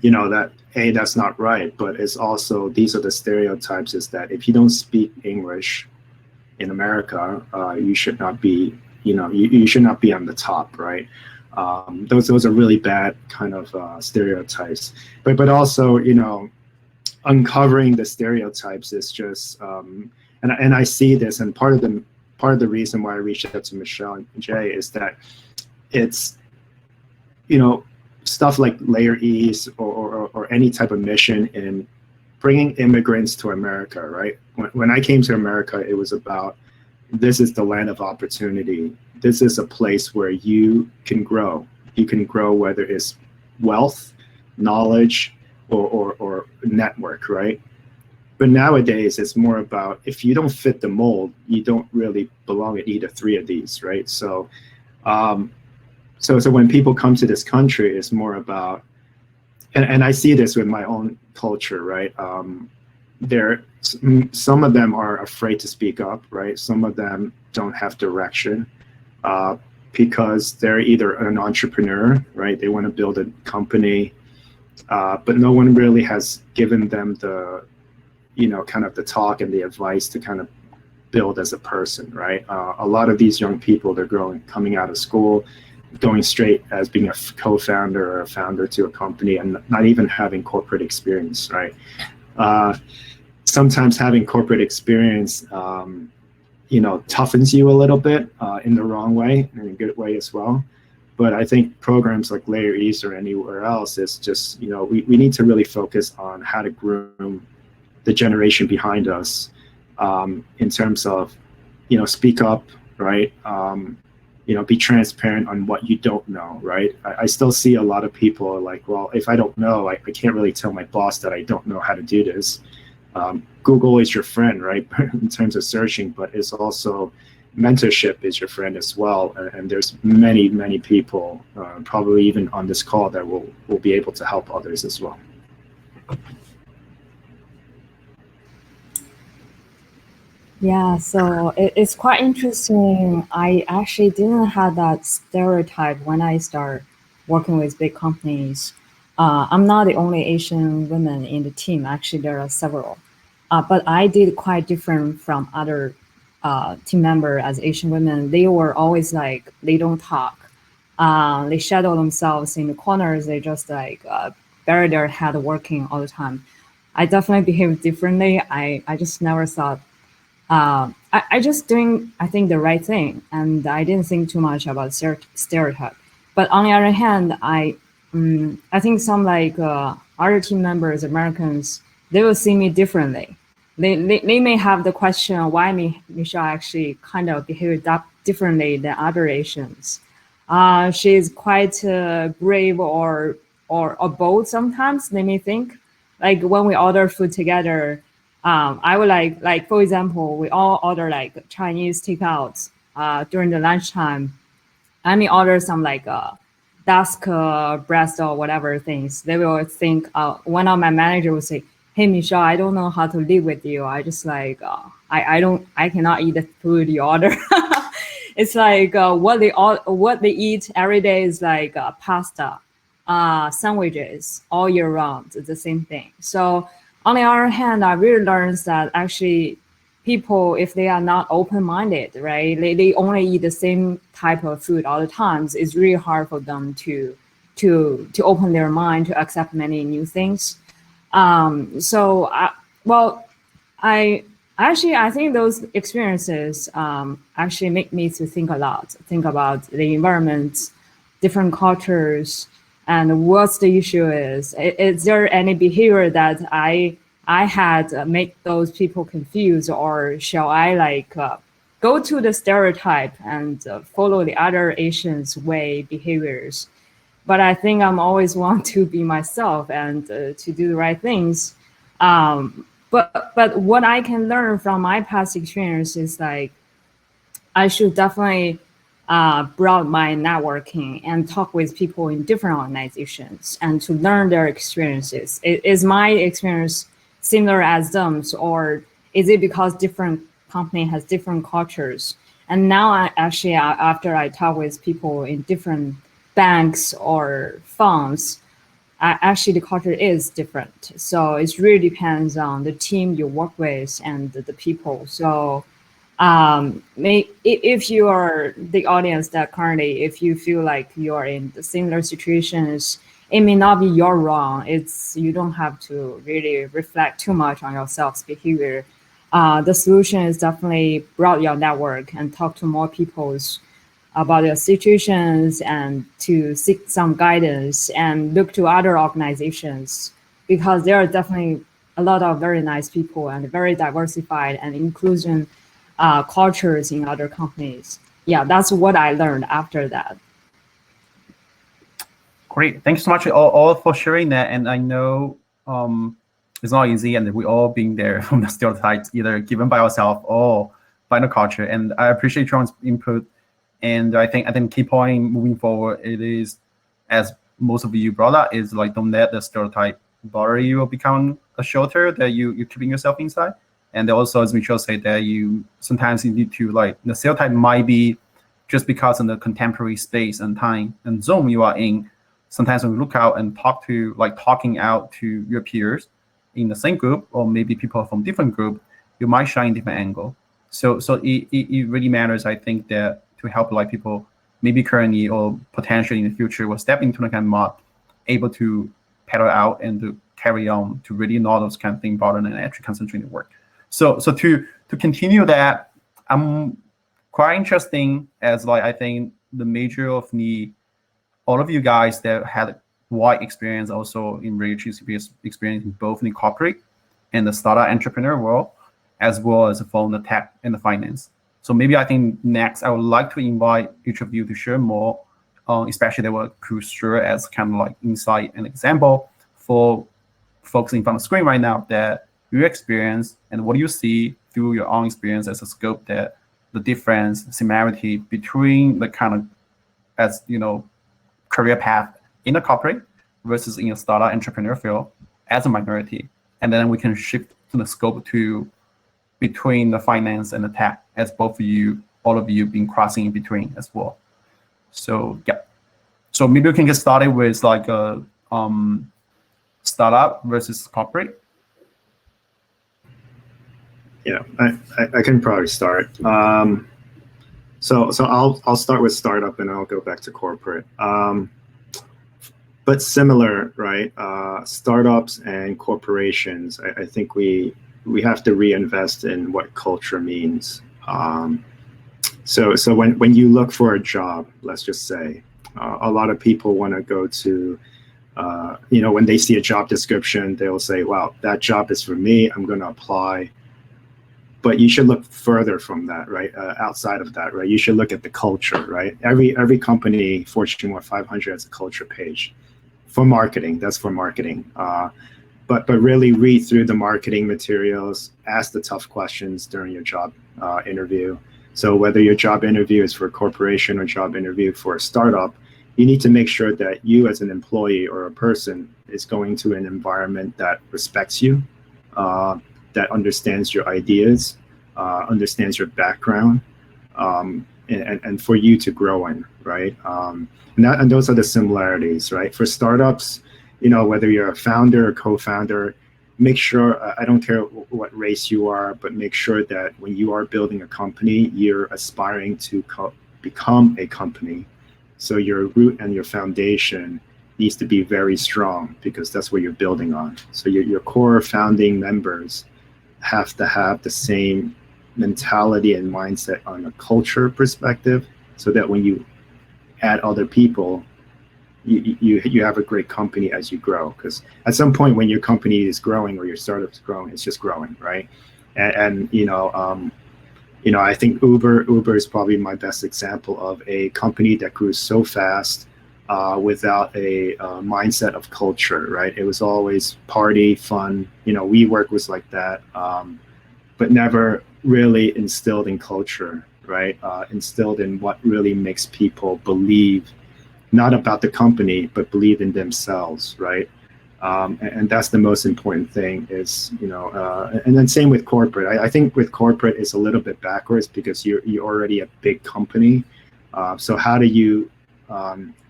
you know, that that's not right, but it's also, these are the stereotypes, is that if you don't speak English in America, you should not be, you know, you should not be on the top, right? Those are really bad kind of stereotypes, but also, you know, uncovering the stereotypes is just, and I see this, and part of the reason why I reached out to Michelle and Jay is that it's, you know, stuff like Lair East or any type of mission in bringing immigrants to America, right? When I came to America, it was about, this is the land of opportunity. This is a place where you can grow. You can grow, whether it's wealth, knowledge, or network, right? But nowadays, it's more about, if you don't fit the mold, you don't really belong at either three of these, right? So when people come to this country, it's more about, and I see this with my own culture, right? Some of them are afraid to speak up, right? Some of them don't have direction because they're either an entrepreneur, right? They want to build a company, but no one really has given them the, you know, kind of the talk and the advice to kind of build as a person, right? A lot of these young people, they're coming out of school, going straight as being a co-founder or a founder to a company, and not even having corporate experience, right? Sometimes having corporate experience, you know, toughens you a little bit in the wrong way, in a good way as well. But I think programs like Lair East or anywhere else is just, you know, we need to really focus on how to groom the generation behind us in terms of, you know, speak up, right? You know, be transparent on what you don't know, right? I still see a lot of people are like, well, if I don't know, I can't really tell my boss that I don't know how to do this. Google is your friend, right? In terms of searching, but it's also, mentorship is your friend as well. And there's many, many people, probably even on this call, that will be able to help others as well. Yeah, so it's quite interesting. I actually didn't have that stereotype when I start working with big companies. I'm not the only Asian woman in the team. Actually, there are several. But I did quite different from other team member as Asian women. They were always like, they don't talk. They shadow themselves in the corners. They just like bury their head working all the time. I definitely behaved differently. I just never thought, I just doing, I think, the right thing, and I didn't think too much about stereotype. But on the other hand, I think some like other team members, Americans, they will see me differently. They may have the question why Michelle actually kind of behaved differently than other Asians. She's quite brave or bold sometimes. They may think, like when we order food together. I would like for example, we all order like Chinese takeouts during the lunchtime. I may order some like dusk breast or whatever things. They will think one of my manager will say, "Hey Michelle, I don't know how to live with you. I just like I cannot eat the food you order." It's like what they eat every day is like pasta, sandwiches all year round. It's the same thing. So on the other hand, I really learned that actually people, if they are not open-minded, right, they only eat the same type of food all the time. It's really hard for them to open their mind to accept many new things. So I think those experiences actually make me to think a lot, think about the environment, different cultures, and what's the issue is there any behavior that I had make those people confused, or shall I like go to the stereotype and follow the other Asians way behaviors? But I think I'm always want to be myself and to do the right things. But what I can learn from my past experience is like I should definitely broaden my networking and talk with people in different organizations and to learn their experiences. Is my experience similar as them, or is it because different company has different cultures? And now after I talk with people in different banks or funds, actually the culture is different. So it really depends on the team you work with and the people. So if you are the audience that currently, if you feel like you are in the similar situations, it may not be your wrong. You don't have to really reflect too much on yourself's behavior. The solution is definitely broaden your network and talk to more people about their situations and to seek some guidance and look to other organizations, because there are definitely a lot of very nice people and very diversified and inclusion cultures in other companies. Yeah, that's what I learned after that. Great. Thanks so much all for sharing that. And I know it's not easy, and we all been there from the stereotypes, either given by ourselves or by the culture. And I appreciate John's input. And I think key point moving forward, it is, as most of you brought up, is like don't let the stereotype bother you or become a shelter that you're keeping yourself inside. And also, as Michelle said, that sometimes you need to, like, the stereotype might be just because in the contemporary space and time and zone you are in. Sometimes when we look out and talking out to your peers in the same group, or maybe people from different group, you might shine different angle. So it really matters, I think, that to help like people maybe currently or potentially in the future will step into the kind of mod, able to pedal out and to carry on to really know those kind of things rather than actually concentrating work. So to continue that, I'm quite interesting as like I think the major of all of you guys that had wide experience also in relationship experience in both in the corporate and the startup entrepreneur world, as well as from the tech and the finance. So maybe I think next I would like to invite each of you to share more, especially that will crucial as kind of like insight and example for folks in front of the screen right now, that your experience and what you see through your own experience as a scope, that the difference, similarity between the kind of, as you know, career path in a corporate versus in a startup entrepreneur field as a minority. And then we can shift to the scope to between the finance and the tech, as both of you, all of you been crossing in between as well. So yeah. So maybe we can get started with like a startup versus corporate. Yeah, I can probably start. So I'll start with startup and I'll go back to corporate. But similar, right? Startups and corporations, I think we have to reinvest in what culture means. So when you look for a job, let's just say, a lot of people want to go to, when they see a job description, they'll say, wow, that job is for me, I'm going to apply. But you should look further from that, right? Outside of that, right? You should look at the culture, right? Every company, Fortune 500 has a culture page for marketing. That's for marketing. But really read through the marketing materials, ask the tough questions during your job interview. So whether your job interview is for a corporation or job interview for a startup, you need to make sure that you as an employee or a person is going to an environment that respects you, that understands your ideas, understands your background, and for you to grow in, right? And those are the similarities, right? For startups, whether you're a founder or co-founder, make sure, I don't care what race you are, but make sure that when you are building a company, you're aspiring to become a company. So your root and your foundation needs to be very strong, because that's what you're building on. So your core founding members have to have the same mentality and mindset on a culture perspective, so that when you add other people, you have a great company as you grow. Because at some point when your company is growing or your startup is growing, it's just growing, right? And I think Uber is probably my best example of a company that grew so fast without a mindset of culture, right? It was always party, fun. WeWork was like that, but never really instilled in culture, right? Instilled in what really makes people believe, not about the company, but believe in themselves, right? And that's the most important thing is, and then same with corporate. I think with corporate it's a little bit backwards because you're already a big company. So how do you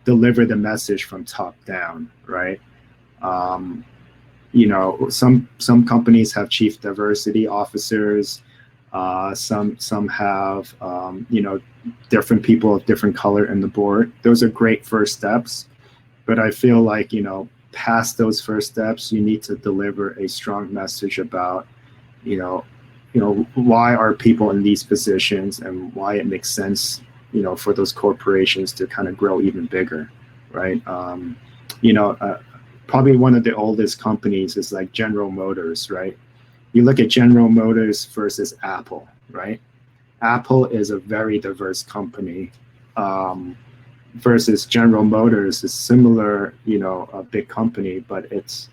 deliver the message from top down, right? Some companies have chief diversity officers. Some have, different people of different color in the board. Those are great first steps. But I feel like, past those first steps, you need to deliver a strong message about, why are people in these positions and why it makes sense, for those corporations to kind of grow even bigger, right? Probably one of the oldest companies is like General Motors, right? You look at General Motors versus Apple, right? Apple is a very diverse company, versus General Motors is similar, a big company, but it's,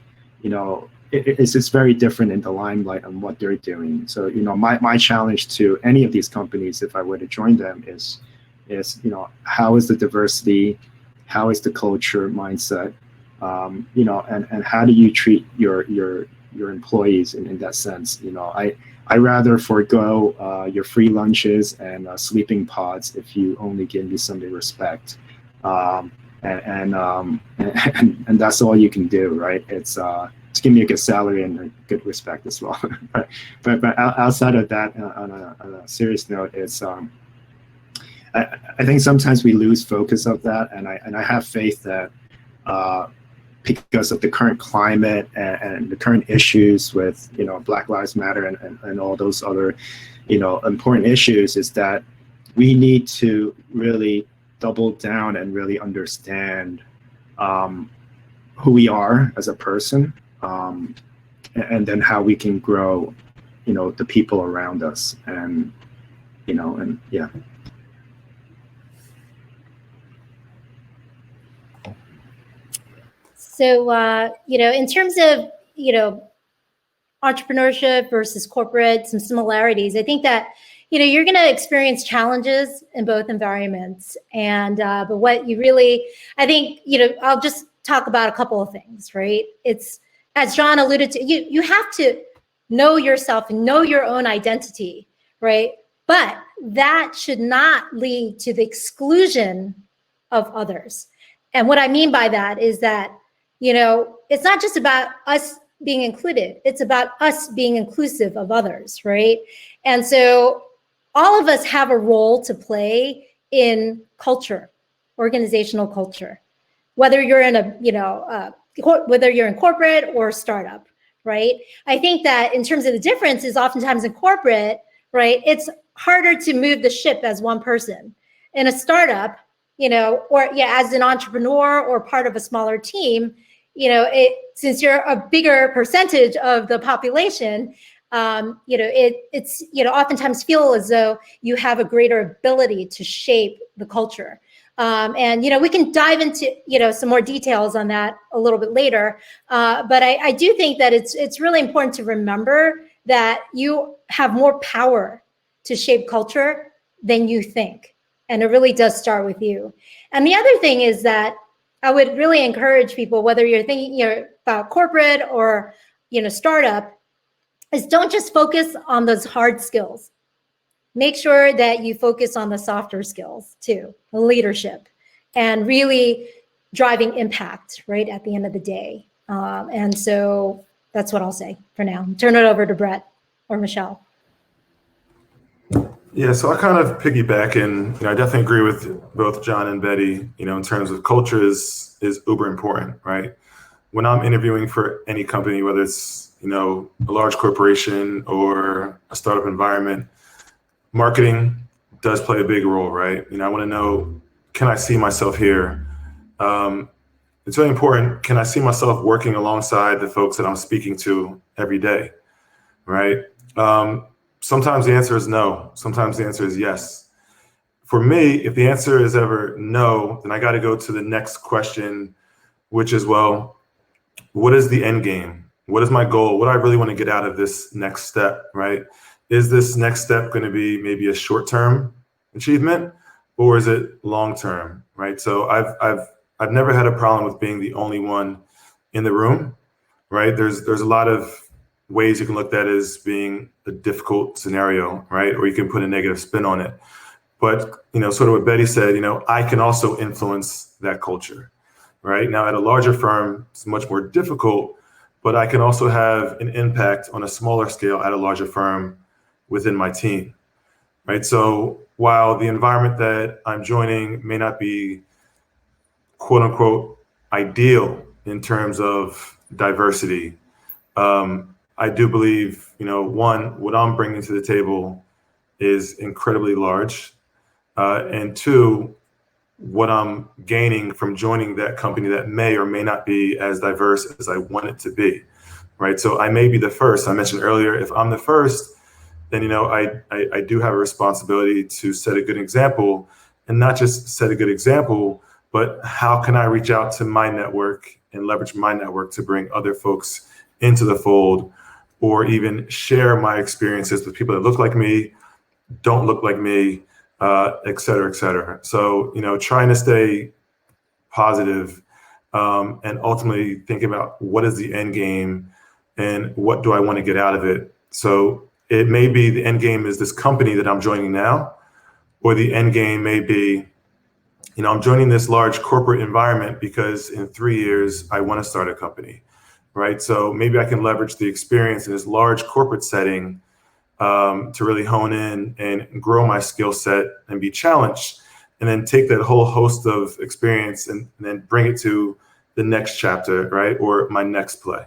it's just very different in the limelight on what they're doing. So, my challenge to any of these companies, if I were to join them, is how is the diversity, how is the culture mindset, and how do you treat your employees in that sense? I rather forego your free lunches and sleeping pods if you only give me some respect, and that's all you can do, right? It's give me a good salary and a good respect as well. but outside of that, on a serious note, it's I think sometimes we lose focus of that, and I have faith that because of the current climate and the current issues with Black Lives Matter and all those other important issues, is that we need to really double down and really understand who we are as a person, and then how we can grow the people around us, and yeah. So, in terms of, entrepreneurship versus corporate, some similarities, I think that, you're going to experience challenges in both environments. And, but what you really, I think, I'll just talk about a couple of things, right? It's, as John alluded to, you have to know yourself and know your own identity, right? But that should not lead to the exclusion of others. And what I mean by that is that, it's not just about us being included, it's about us being inclusive of others, right? And so all of us have a role to play in culture, organizational culture, whether you're in whether you're in corporate or startup, right? I think that in terms of the difference is oftentimes in corporate, right, it's harder to move the ship as one person. In a startup, as an entrepreneur or part of a smaller team, since you're a bigger percentage of the population, it's oftentimes feel as though you have a greater ability to shape the culture. And we can dive into some more details on that a little bit later. But I do think that it's really important to remember that you have more power to shape culture than you think, and it really does start with you. And the other thing is that I would really encourage people, whether you're thinking about corporate or startup, is don't just focus on those hard skills. Make sure that you focus on the softer skills too, leadership, and really driving impact right at the end of the day. And so that's what I'll say for now. Turn it over to Brett or Michelle. Yeah, so I kind of piggyback, and I definitely agree with both John and Betty. In terms of culture is uber important, right? When I'm interviewing for any company, whether it's a large corporation or a startup environment, marketing does play a big role, right? I want to know, can I see myself here? it's really important. Can I see myself working alongside the folks that I'm speaking to every day, right? Sometimes the answer is no. Sometimes the answer is yes. For me, if the answer is ever no, then I got to go to the next question, which is, well, what is the end game? What is my goal? What do I really want to get out of this next step, right? Is this next step going to be maybe a short-term achievement, or is it long-term, right? So I've never had a problem with being the only one in the room, right? There's a lot of ways you can look at it as being a difficult scenario, right? Or you can put a negative spin on it. But, sort of what Betty said, I can also influence that culture, right? Now at a larger firm, it's much more difficult, but I can also have an impact on a smaller scale at a larger firm within my team, right? So while the environment that I'm joining may not be quote unquote ideal in terms of diversity, I do believe, one, what I'm bringing to the table is incredibly large. And two, what I'm gaining from joining that company that may or may not be as diverse as I want it to be, right? So I may be the first. I mentioned earlier, if I'm the first, then I do have a responsibility to set a good example, and not just set a good example, but how can I reach out to my network and leverage my network to bring other folks into the fold, or even share my experiences with people that look like me, don't look like me, et cetera, et cetera. So, trying to stay positive, and ultimately think about what is the end game and what do I want to get out of it. So it may be the end game is this company that I'm joining now, or the end game may be, I'm joining this large corporate environment because in 3 years, I want to start a company, right? So maybe I can leverage the experience in this large corporate setting to really hone in and grow my skill set and be challenged, and then take that whole host of experience and then bring it to the next chapter, right? Or my next play.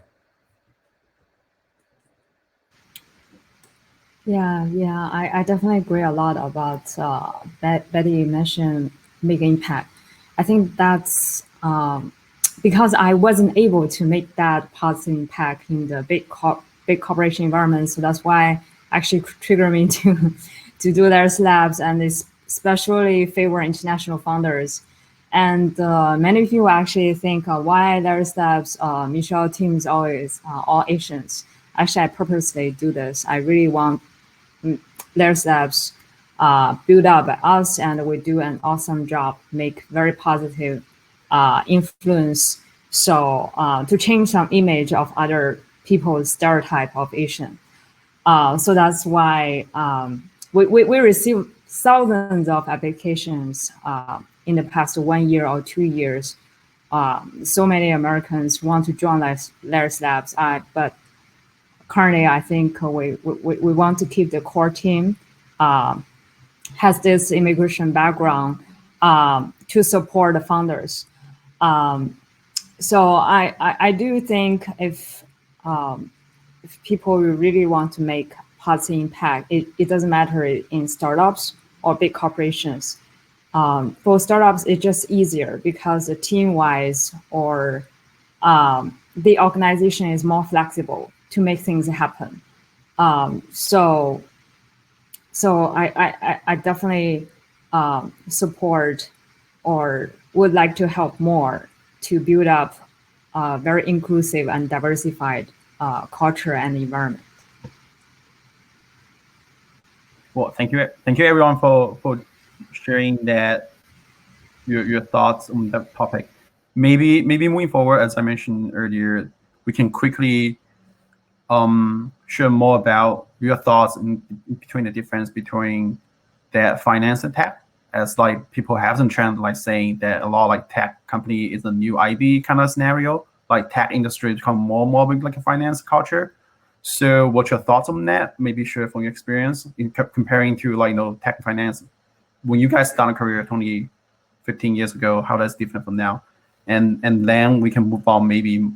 Yeah, I definitely agree a lot about Betty mentioned big impact. I think that's because I wasn't able to make that positive impact in the big corporation environment. So that's why actually triggered me to do Lair Labs, and especially favor international founders. And many people actually think why Lair Labs, Michelle team is always all Asians. Actually, I purposely do this. I really want Lair Labs build up by us, and we do an awesome job, make very positive influence. So to change some image of other people's stereotype of Asian. So that's why we receive thousands of applications in the past 1 year or 2 years. So many Americans want to join Lair Labs, but currently I think we want to keep the core team has this immigration background to support the founders. So I do think if people really want to make positive impact, it doesn't matter in startups or big corporations. For startups, it's just easier because the team-wise or the organization is more flexible to make things happen. So I definitely support or would like to help more to build up a very inclusive and diversified culture and environment. Well, thank you everyone for sharing that your thoughts on that topic. Maybe moving forward, as I mentioned earlier, we can quickly share more about your thoughts in between the difference between that finance and tech, as like people have some trend like saying that a lot like tech company is a new IB kind of scenario, like tech industry become more and more like a finance culture. So what's your thoughts on that? Maybe share from your experience in comparing to like tech and finance. When you guys started a career 15 years ago, how that's different from now? And then we can move on maybe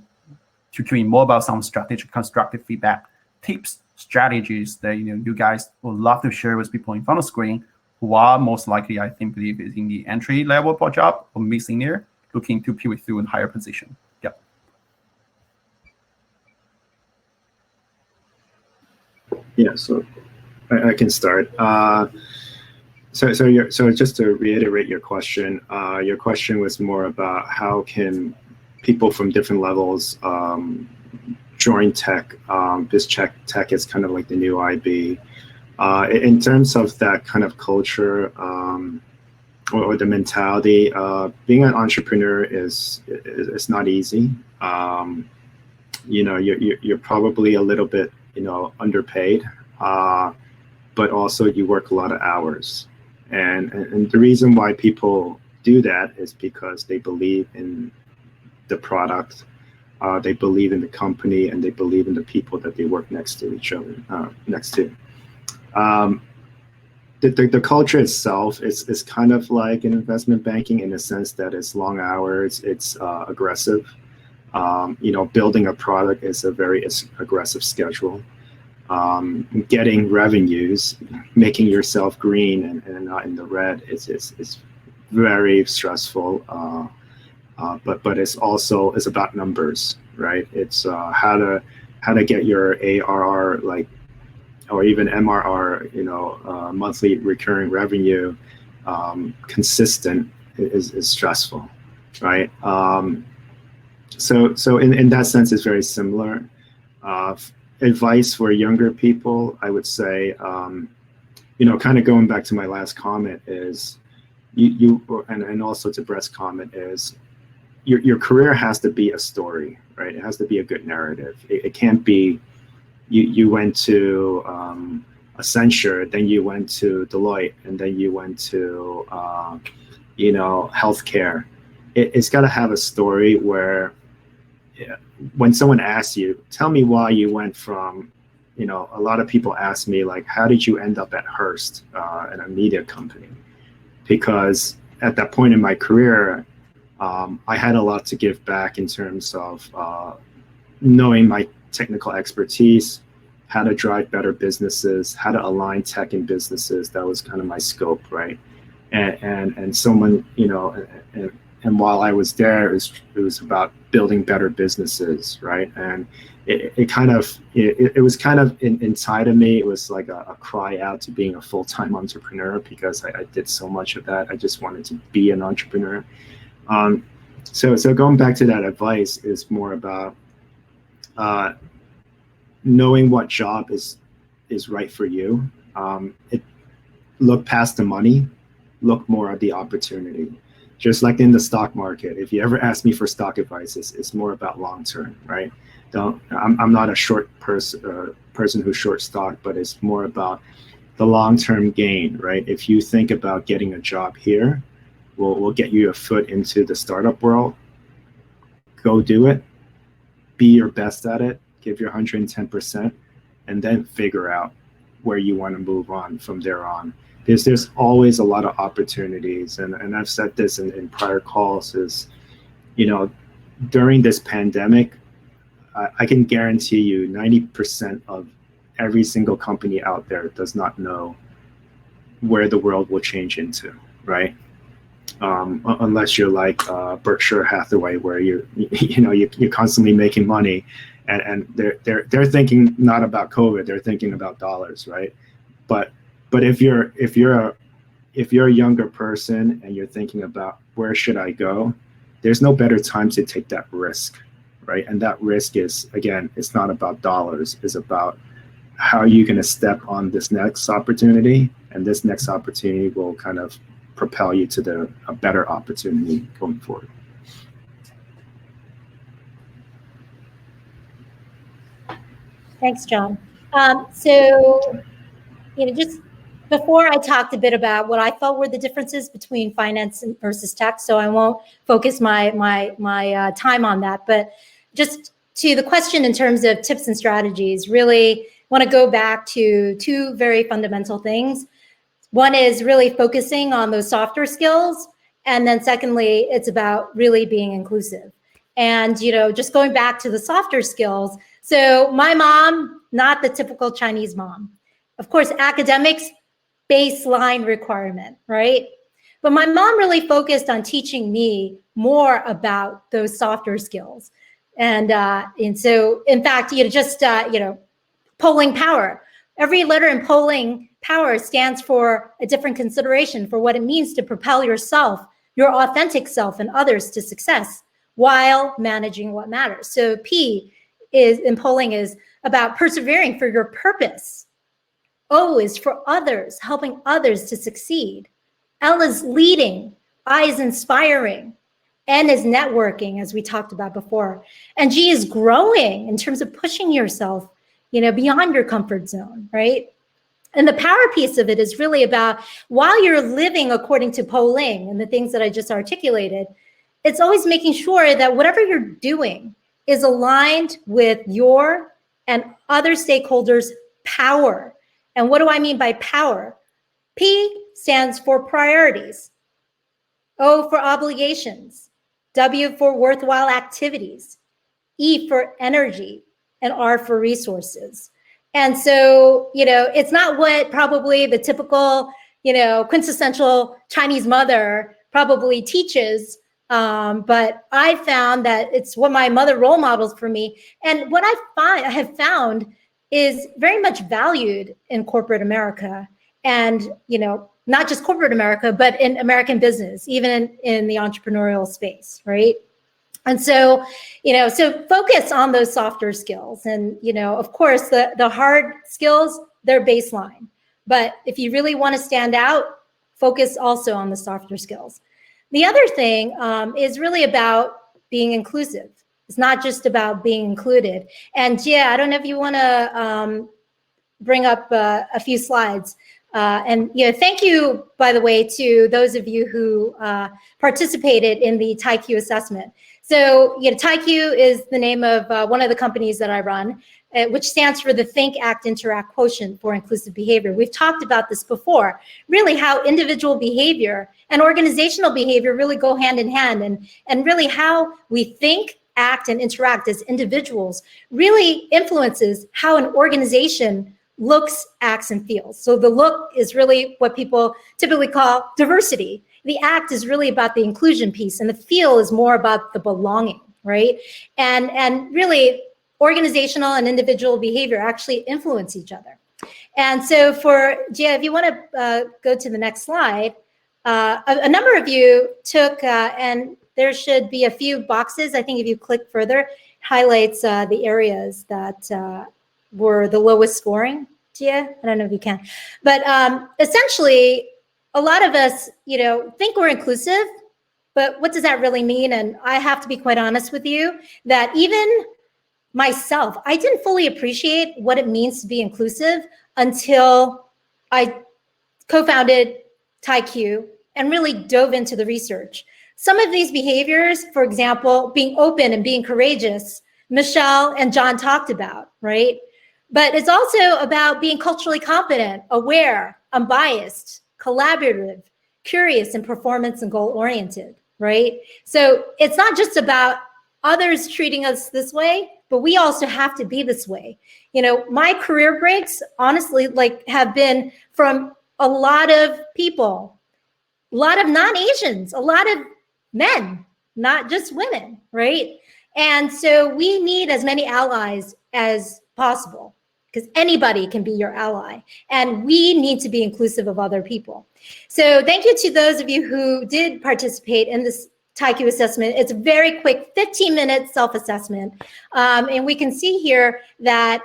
to doing more about some strategic constructive feedback tips, strategies that you guys would love to share with people in front of screen who are most likely, I think, believe is in the entry level for job or mid-senior, looking to pivot through a higher position. Yeah. Yeah, so I can start. So just to reiterate your question was more about how can people from different levels join tech. This tech is kind of like the new IB. In terms of that kind of culture or the mentality, being an entrepreneur is not easy. You know, you're probably a little bit, you know, underpaid, but also you work a lot of hours. And the reason why people do that is because they believe in the product, they believe in the company, and they believe in the people that they work next to each other, The culture itself is kind of like in investment banking in the sense that it's long hours, it's aggressive. You know, building a product is a very aggressive schedule. Getting revenues, making yourself green and not in the red is very stressful. But it's also about numbers, right? It's how to get your ARR or even MRR, you know, monthly recurring revenue consistent is stressful, right? So in that sense, it's very similar. Advice for younger people, I would say, you know, kind of going back to my last comment is and also to Brett's comment is your career has to be a story, right? It has to be a good narrative. It can't be you went to Accenture, then you went to Deloitte, and then you went to you know, healthcare. It's got to have a story where when someone asks you, tell me why you went from, you know, a lot of people ask me, like, how did you end up at Hearst, in a media company? Because at that point in my career, I had a lot to give back in terms of knowing my technical expertise, how to drive better businesses, how to align tech and businesses. That was kind of my scope, right? And someone, you know, and while I was there, it was about building better businesses, right? And it was kind of inside of me. It was like a cry out to being a full-time entrepreneur because I did so much of that. I just wanted to be an entrepreneur. So going back to that advice is more about knowing what job is right for you. Look past the money, look more at the opportunity. Just like in the stock market, if you ever ask me for stock advice, it's more about long term, right? I'm not a short person who short stock, but it's more about the long term gain, right? If you think about getting a job here, we'll get you a foot into the startup world. Go do it, be your best at it, give your 110%, and then figure out where you want to move on from there on. There's always a lot of opportunities, and I've said this in prior calls, is, you know, during this pandemic, I can guarantee you 90% of every single company out there does not know where the world will change into, right? Unless you're like Berkshire Hathaway, where you're constantly making money, and they're thinking not about COVID, they're thinking about dollars, right? But if you're a younger person and you're thinking about where should I go, there's no better time to take that risk, right? And that risk is, again, it's not about dollars, it's about how are you going to step on this next opportunity, and this next opportunity will kind of propel you to a better opportunity going forward. Thanks, John. So, you know, just before I talked a bit about what I felt were the differences between finance versus tech, so I won't focus my time on that. But just to the question in terms of tips and strategies, really want to go back to two very fundamental things. One is really focusing on those softer skills, and then secondly, it's about really being inclusive. And, you know, just going back to the softer skills. So my mom, not the typical Chinese mom. Of course, academics, baseline requirement, right? But my mom really focused on teaching me more about those softer skills. And so, in fact, polling power. Every letter in polling power stands for a different consideration for what it means to propel yourself, your authentic self, and others to success while managing what matters. So P is in polling is about persevering for your purpose. O is for others, helping others to succeed. L is leading. I is inspiring. N is networking, as we talked about before. And G is growing in terms of pushing yourself, beyond your comfort zone, right? And the power piece of it is really about, while you're living according to polling and the things that I just articulated, it's always making sure that whatever you're doing is aligned with your and other stakeholders' power. And what do I mean by power? P stands for priorities. O for obligations. W for worthwhile activities. E for energy. And R for resources. And so, it's not what probably the typical, quintessential Chinese mother probably teaches. But I found that it's what my mother role models for me. And what I have found is very much valued in corporate America. And, not just corporate America, but in American business, even in the entrepreneurial space, right? And so, so focus on those softer skills. And, of course, the hard skills, they're baseline. But if you really want to stand out, focus also on the softer skills. The other thing is really about being inclusive. It's not just about being included. And yeah, I don't know if you want to bring up a few slides. And thank you, by the way, to those of you who participated in the TIQ assessment. So TIQ is the name of one of the companies that I run, which stands for the Think, Act, Interact Quotient for Inclusive Behavior. We've talked about this before, really how individual behavior and organizational behavior really go hand in hand, and really how we think, act, and interact as individuals really influences how an organization looks, acts, and feels. So the look is really what people typically call diversity. The act is really about the inclusion piece, and the feel is more about the belonging, right? And really, organizational and individual behavior actually influence each other. And so for Gia, if you want to go to the next slide, a number of you took, and there should be a few boxes, I think if you click further, highlights the areas that were the lowest scoring. Gia, I don't know if you can. But essentially, a lot of us, think we're inclusive, but what does that really mean? And I have to be quite honest with you that even myself, I didn't fully appreciate what it means to be inclusive until I co-founded TIQ and really dove into the research. Some of these behaviors, for example, being open and being courageous, Michelle and John talked about, right? But it's also about being culturally competent, aware, unbiased, collaborative, curious, and performance and goal-oriented, right? So it's not just about others treating us this way, but we also have to be this way. My career breaks, honestly, have been from a lot of people, a lot of non-Asians, a lot of men, not just women, right? And so we need as many allies as possible, because anybody can be your ally, and we need to be inclusive of other people. So thank you to those of you who did participate in this TIQ assessment. It's a very quick 15-minute self-assessment. And we can see here that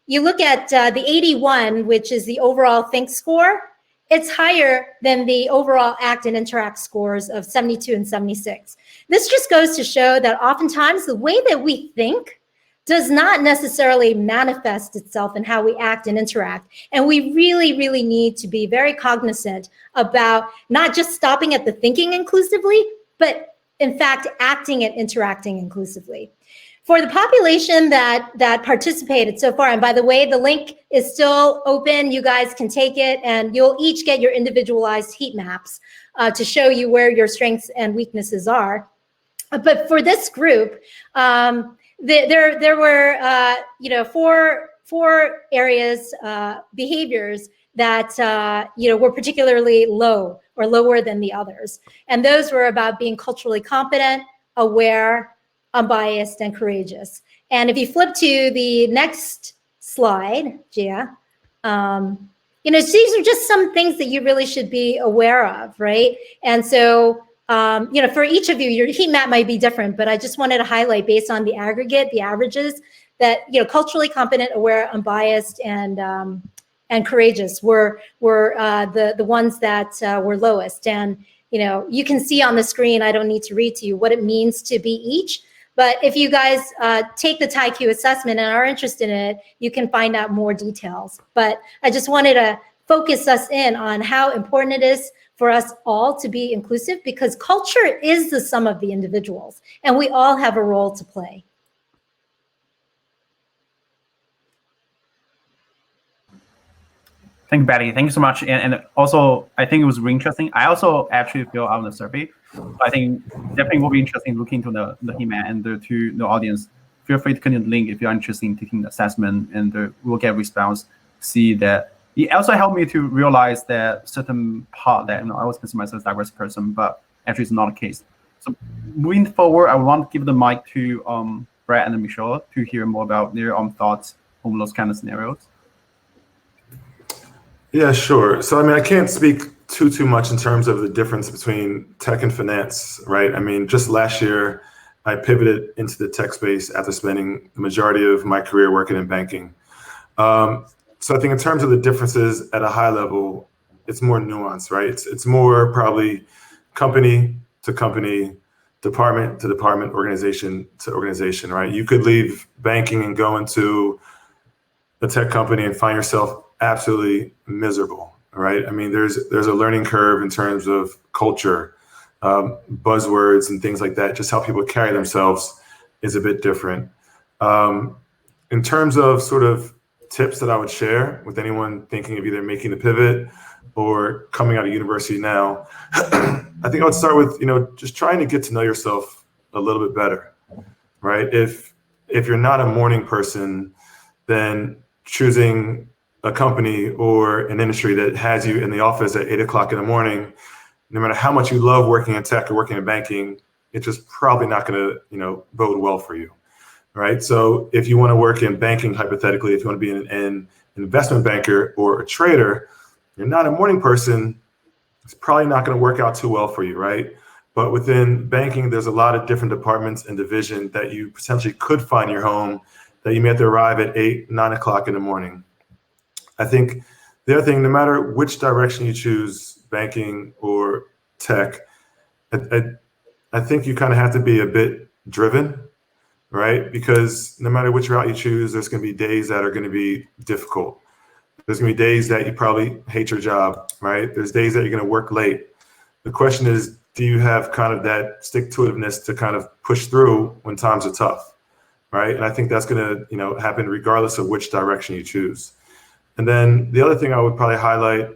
you look at the 81, which is the overall think score, it's higher than the overall act and interact scores of 72 and 76. This just goes to show that oftentimes the way that we think does not necessarily manifest itself in how we act and interact. And we really, really need to be very cognizant about not just stopping at the thinking inclusively, but in fact, acting and interacting inclusively. For the population that participated so far, and by the way, the link is still open, you guys can take it, and you'll each get your individualized heat maps to show you where your strengths and weaknesses are. But for this group, there were four areas, behaviors that were particularly low or lower than the others. And those were about being culturally competent, aware, unbiased, and courageous. And if you flip to the next slide, Gia, these are just some things that you really should be aware of, right? And so, for each of you, your heat map might be different, but I just wanted to highlight based on the aggregate, the averages, that culturally competent, aware, unbiased, and courageous were the ones that were lowest. And you can see on the screen, I don't need to read to you what it means to be each. But if you guys take the TIQ assessment and are interested in it, you can find out more details. But I just wanted to focus us in on how important it is for us all to be inclusive, because culture is the sum of the individuals, and we all have a role to play. Thank you, Betty. Thank you so much. And also, I think it was really interesting. I also actually filled out the survey. So I think definitely will be interesting looking into the heat map, and to the audience. Feel free to click the link if you're interested in taking the assessment, and we'll get response. See that it also helped me to realize that certain part that I always consider myself a diverse person, but actually it's not the case. So moving forward, I want to give the mic to Brett and Michelle to hear more about their own thoughts on those kind of scenarios. Yeah, sure. So, I mean, I can't speak too much in terms of the difference between tech and finance, right? I mean, just last year, I pivoted into the tech space after spending the majority of my career working in banking. So I think in terms of the differences at a high level, it's more nuanced, right? It's more probably company to company, department to department, organization to organization, right? You could leave banking and go into a tech company and find yourself absolutely miserable, right? I mean, there's a learning curve in terms of culture, buzzwords and things like that. Just how people carry themselves is a bit different. In terms of sort of tips that I would share with anyone thinking of either making the pivot or coming out of university now, I think I would start with, just trying to get to know yourself a little bit better, right? If you're not a morning person, then choosing a company or an industry that has you in the office at 8 o'clock in the morning, no matter how much you love working in tech or working in banking, it's just probably not going to, bode well for you, right? So if you want to work in banking, hypothetically, if you want to be an investment banker or a trader, you're not a morning person, it's probably not going to work out too well for you, right? But within banking, there's a lot of different departments and division that you potentially could find your home that you may have to arrive at 8, 9 o'clock in the morning. I think the other thing, no matter which direction you choose, banking or tech, I think you kind of have to be a bit driven, right? Because no matter which route you choose, there's going to be days that are going to be difficult. There's going to be days that you probably hate your job, right? There's days that you're going to work late. The question is, do you have kind of that stick-to-itiveness to kind of push through when times are tough, right? And I think that's going to, happen regardless of which direction you choose. And then the other thing I would probably highlight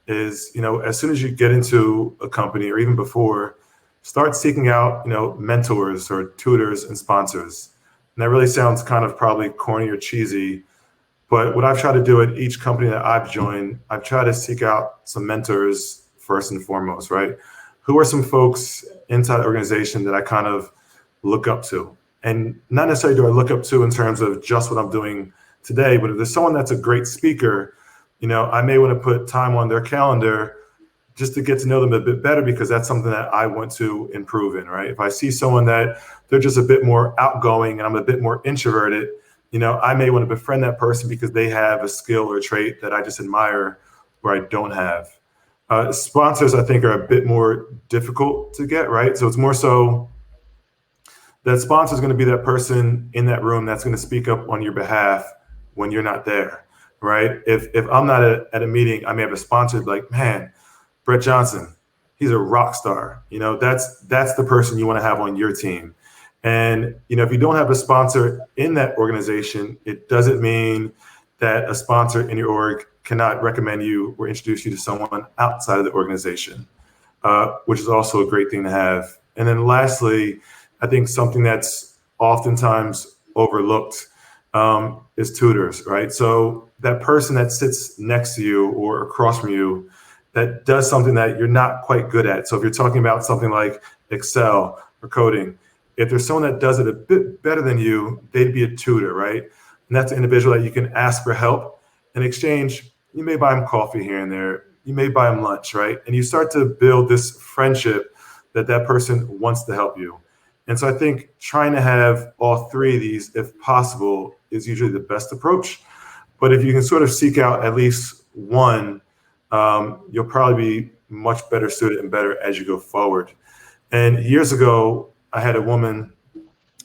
is, as soon as you get into a company or even before, start seeking out, mentors or tutors and sponsors. And that really sounds kind of probably corny or cheesy, but what I've tried to do at each company that I've joined, I've tried to seek out some mentors first and foremost, right? Who are some folks inside the organization that I kind of look up to? And not necessarily do I look up to in terms of just what I'm doing today, but if there's someone that's a great speaker, I may want to put time on their calendar just to get to know them a bit better, because that's something that I want to improve in, right? If I see someone that they're just a bit more outgoing and I'm a bit more introverted, I may want to befriend that person because they have a skill or trait that I just admire where I don't have. Sponsors, I think, are a bit more difficult to get, right? So it's more so that sponsor is going to be that person in that room that's going to speak up on your behalf when you're not there, right? If I'm not at a meeting, I may have a sponsor like, man, Brett Johnson, he's a rock star. That's the person you want to have on your team. And, if you don't have a sponsor in that organization, it doesn't mean that a sponsor in your org cannot recommend you or introduce you to someone outside of the organization, which is also a great thing to have. And then lastly, I think something that's oftentimes overlooked is tutors, right? So that person that sits next to you or across from you that does something that you're not quite good at. So if you're talking about something like Excel or coding, if there's someone that does it a bit better than you, they'd be a tutor, right? And that's an individual that you can ask for help. In exchange, you may buy them coffee here and there. You may buy them lunch, right? And you start to build this friendship that that person wants to help you. And so I think trying to have all three of these, if possible, is usually the best approach. But if you can sort of seek out at least one, you'll probably be much better suited and better as you go forward. And years ago, I had a woman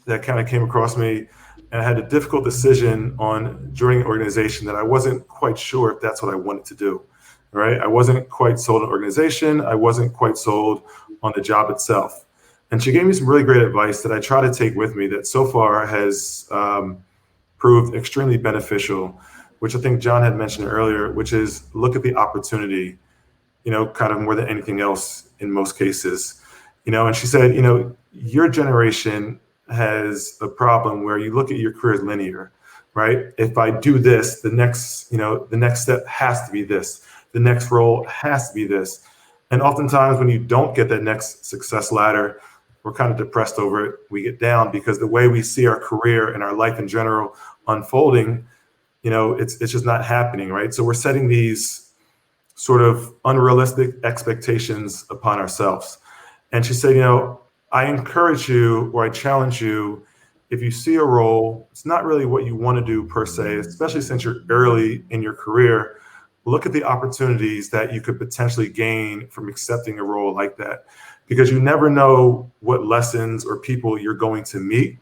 that kind of came across me, and I had a difficult decision on joining an organization that I wasn't quite sure if that's what I wanted to do, right? I wasn't quite sold on organization. I wasn't quite sold on the job itself. And she gave me some really great advice that I try to take with me that so far has proved extremely beneficial, which I think John had mentioned earlier, which is look at the opportunity, kind of more than anything else in most cases. And she said, your generation has a problem where you look at your career as linear, right? If I do this, the next step has to be this. The next role has to be this. And oftentimes when you don't get that next success ladder, we're kind of depressed over it. We get down because the way we see our career and our life in general unfolding, it's just not happening, right? So we're setting these sort of unrealistic expectations upon ourselves. And she said, I encourage you, or I challenge you, if you see a role, it's not really what you want to do per se, especially since you're early in your career, look at the opportunities that you could potentially gain from accepting a role like that. Because you never know what lessons or people you're going to meet,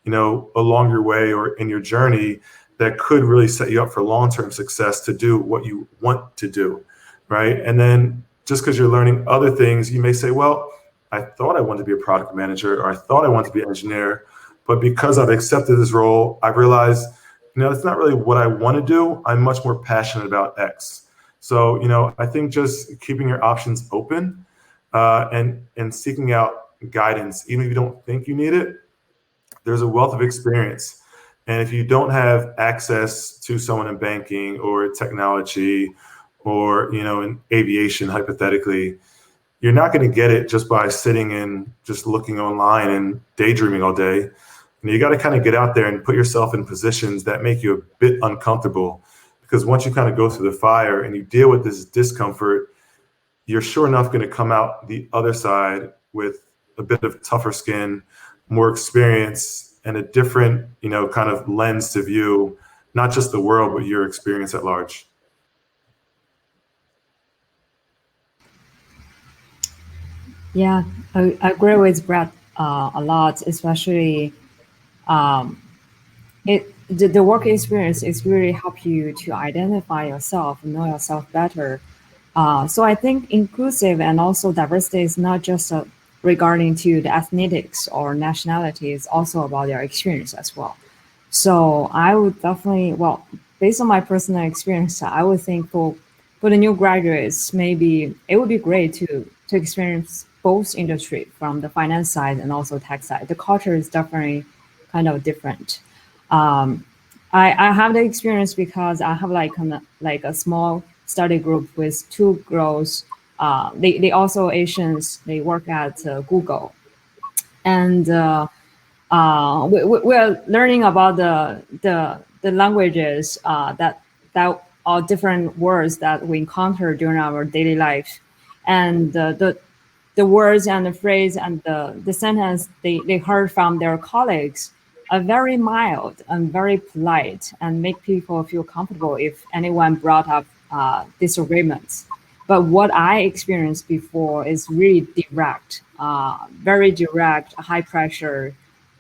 along your way or in your journey that could really set you up for long-term success to do what you want to do, right? And then just because you're learning other things, you may say, well, I thought I wanted to be a product manager, or I thought I wanted to be an engineer, but because I've accepted this role, I've realized, it's not really what I want to do. I'm much more passionate about X. So, I think just keeping your options open and seeking out guidance, even if you don't think you need it, there's a wealth of experience. And if you don't have access to someone in banking or technology or, in aviation, hypothetically, you're not going to get it just by sitting and just looking online and daydreaming all day. You got to kind of get out there and put yourself in positions that make you a bit uncomfortable, because once you kind of go through the fire and you deal with this discomfort, you're sure enough going to come out the other side with a bit of tougher skin, more experience, and a different, kind of lens to view not just the world, but your experience at large. Yeah, I agree with Brad a lot, especially the work experience is really help you to identify yourself, know yourself better. So I think inclusive and also diversity is not just regarding to the ethnicities or nationality, it's also about their experience as well. So I would definitely, based on my personal experience, I would think for the new graduates, maybe it would be great to experience both industry, from the finance side and also tech side. The culture is definitely kind of different. I have the experience because I have like a small study group with two girls. They also Asians. They work at Google, and we're learning about the languages that are different words that we encounter during our daily life, and the words and the phrase and the sentence they heard from their colleagues are very mild and very polite and make people feel comfortable if anyone brought up disagreements. But what I experienced before is really direct, very direct, high pressure.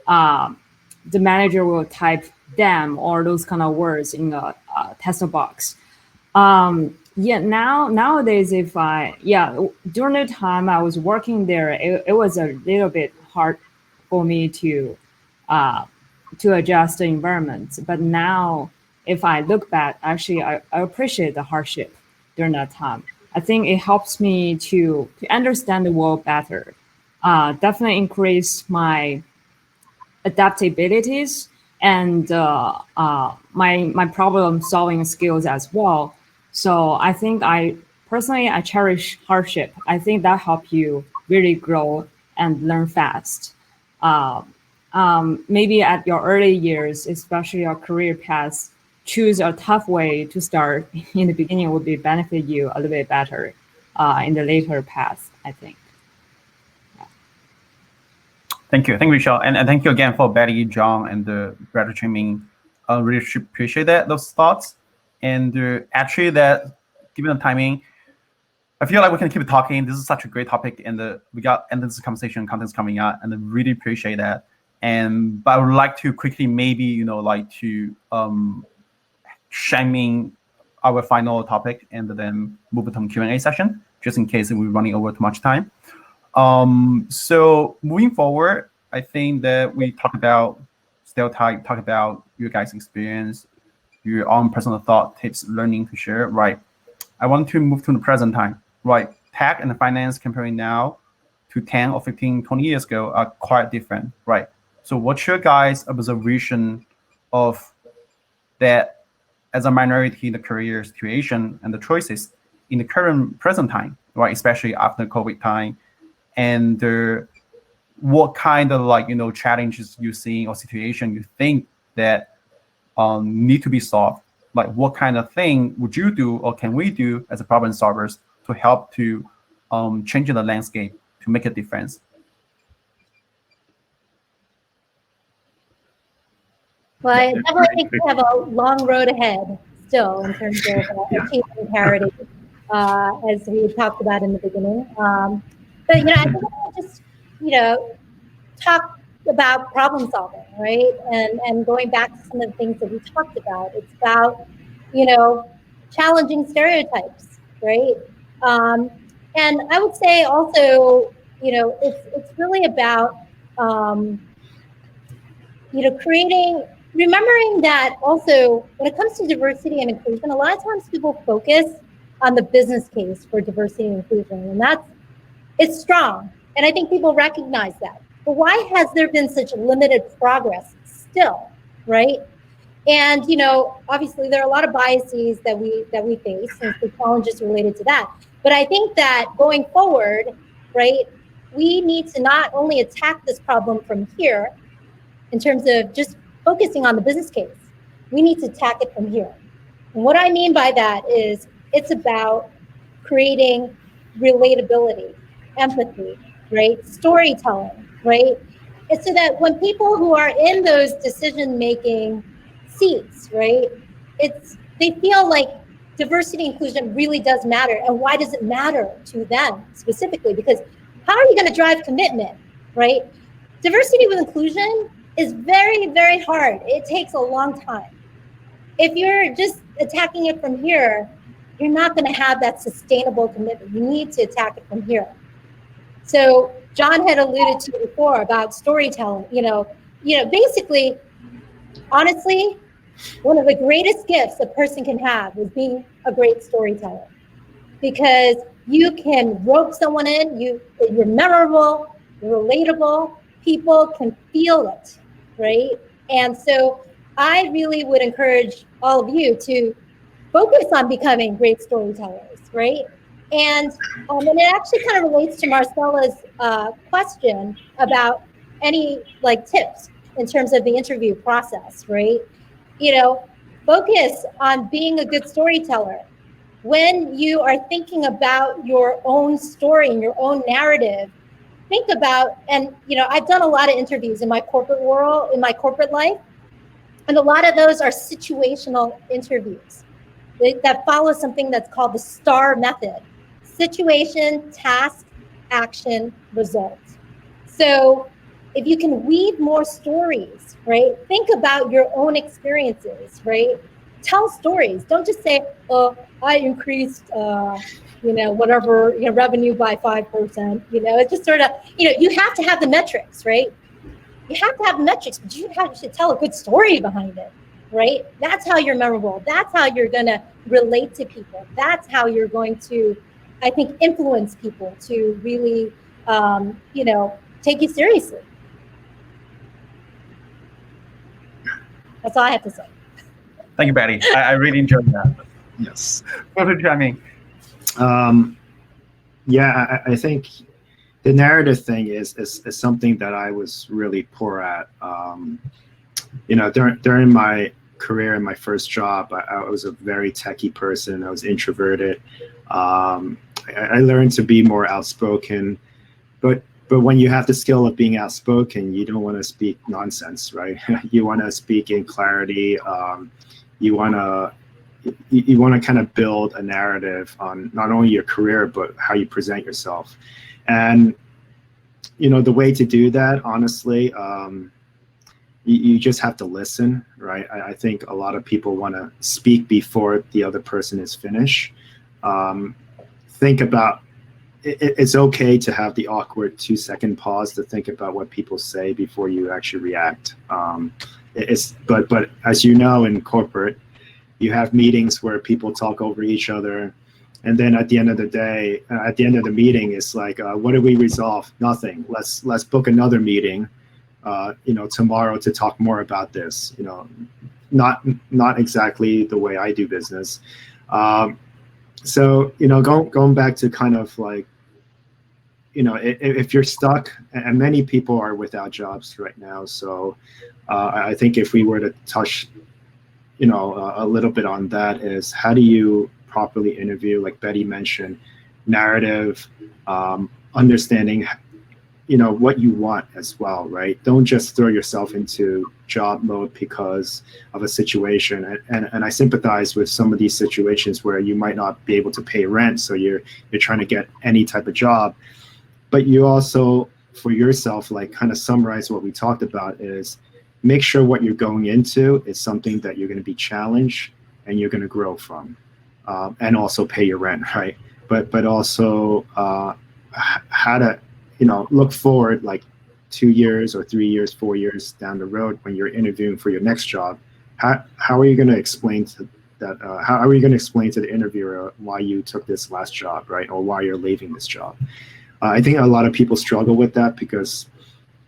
The manager will type "damn" or those kind of words in a text box. Nowadays, during the time I was working there, it was a little bit hard for me to adjust the environment. But now, if I look back, actually, I appreciate the hardship during that time. I think it helps me to understand the world better. Definitely increase my adaptabilities and my problem solving skills as well. So I think I cherish hardship. I think that helps you really grow and learn fast. Maybe at your early years, especially your career path, choose a tough way to start in the beginning would be benefit you a little bit better in the later path, I think. Thank you, Michelle, and thank you again for Betty, John, and Brad Chiming. Really appreciate those thoughts, and actually that given the timing, I feel like we can keep talking. This is such a great topic, and we got endless conversation, contents coming out, and I really appreciate that. But I would like to quickly, maybe shining our final topic, and then move to Q&A session, just in case we're running over too much time. So moving forward, I think that we talk about stereotype, talk about your guys' experience, your own personal thought, tips, learning to share, right? I want to move to the present time, right? Tech and finance comparing now to 10 or 15, 20 years ago are quite different, right? So what's your guys' observation of that as a minority in the career situation and the choices in the current present time, right? Especially after COVID time, and what kind of challenges you see or situation you think that need to be solved? Like what kind of thing would you do or can we do as a problem solvers to help to change the landscape to make a difference? Well, I definitely think we have a long road ahead still in terms of achieving parity, as we talked about in the beginning. But I think I'll just talk about problem solving, right? And going back to some of the things that we talked about, it's about challenging stereotypes, right? And I would say also, it's really about remembering that also when it comes to diversity and inclusion, a lot of times people focus on the business case for diversity and inclusion, and it's strong. And I think people recognize that. But why has there been such limited progress still, right? And obviously there are a lot of biases that we face and the challenges related to that. But I think that going forward, right, we need to not only attack this problem from here in terms of just focusing on the business case, we need to attack it from here. And what I mean by that is it's about creating relatability, empathy, right? Storytelling, right? And so that when people who are in those decision-making seats, right, they feel like diversity inclusion really does matter. And why does it matter to them specifically? Because how are you going to drive commitment, right? Diversity with inclusion is very, very hard. It takes a long time. If you're just attacking it from here, you're not going to have that sustainable commitment. You need to attack it from here. So John had alluded to before about storytelling. Basically, honestly, one of the greatest gifts a person can have is being a great storyteller, because you can rope someone in. You're memorable, you're relatable. People can feel it, right? And so I really would encourage all of you to focus on becoming great storytellers, right? And it actually kind of relates to Marcella's question about any tips in terms of the interview process, right? Focus on being a good storyteller. When you are thinking about your own story and your own narrative, think about, and I've done a lot of interviews in my corporate world, in my corporate life, and a lot of those are situational interviews that follow something that's called the STAR method: situation, task, action, result. So if you can weave more stories, right? Think about your own experiences, right? Tell stories. Don't just say, "Oh, I increased, whatever, revenue by 5%." It's just sort of, you have to have the metrics, right? You have to have metrics, but you have to tell a good story behind it, right? That's how you're memorable. That's how you're going to relate to people. That's how you're going to, I think, influence people to really, take you seriously. That's all I have to say. Thank you, Betty. I really enjoyed that. Yes. Perfect timing. Yeah, I think the narrative thing is something that I was really poor at. During my career in my first job, I was a very techie person. I was introverted. I learned to be more outspoken, but when you have the skill of being outspoken, you don't want to speak nonsense, right? You want to speak in clarity. You want to kind of build a narrative on not only your career, but how you present yourself. And, the way to do that, honestly, you just have to listen, right? I think a lot of people want to speak before the other person is finished. Think about, it's okay to have the awkward 2-second pause to think about what people say before you actually react. But as you know, in corporate, you have meetings where people talk over each other. And then at the end of the day, at the end of the meeting, it's like, what did we resolve? Nothing. Let's book another meeting, tomorrow to talk more about this. Not exactly the way I do business. So going back to kind of like, if you're stuck, and many people are without jobs right now. So I think if we were to touch, a little bit on that, is how do you properly interview, like Betty mentioned, narrative, understanding, what you want as well, right? Don't just throw yourself into job mode because of a situation. And I sympathize with some of these situations where you might not be able to pay rent, so you're trying to get any type of job. But you also, for yourself, like kind of summarize what we talked about, is make sure what you're going into is something that you're going to be challenged and you're going to grow from, and also pay your rent, right? But also how to, look forward like 2 years or 3 years, 4 years down the road when you're interviewing for your next job. How are you going to explain to that? How are you going to explain to the interviewer why you took this last job, right? Or why you're leaving this job? I think a lot of people struggle with that because,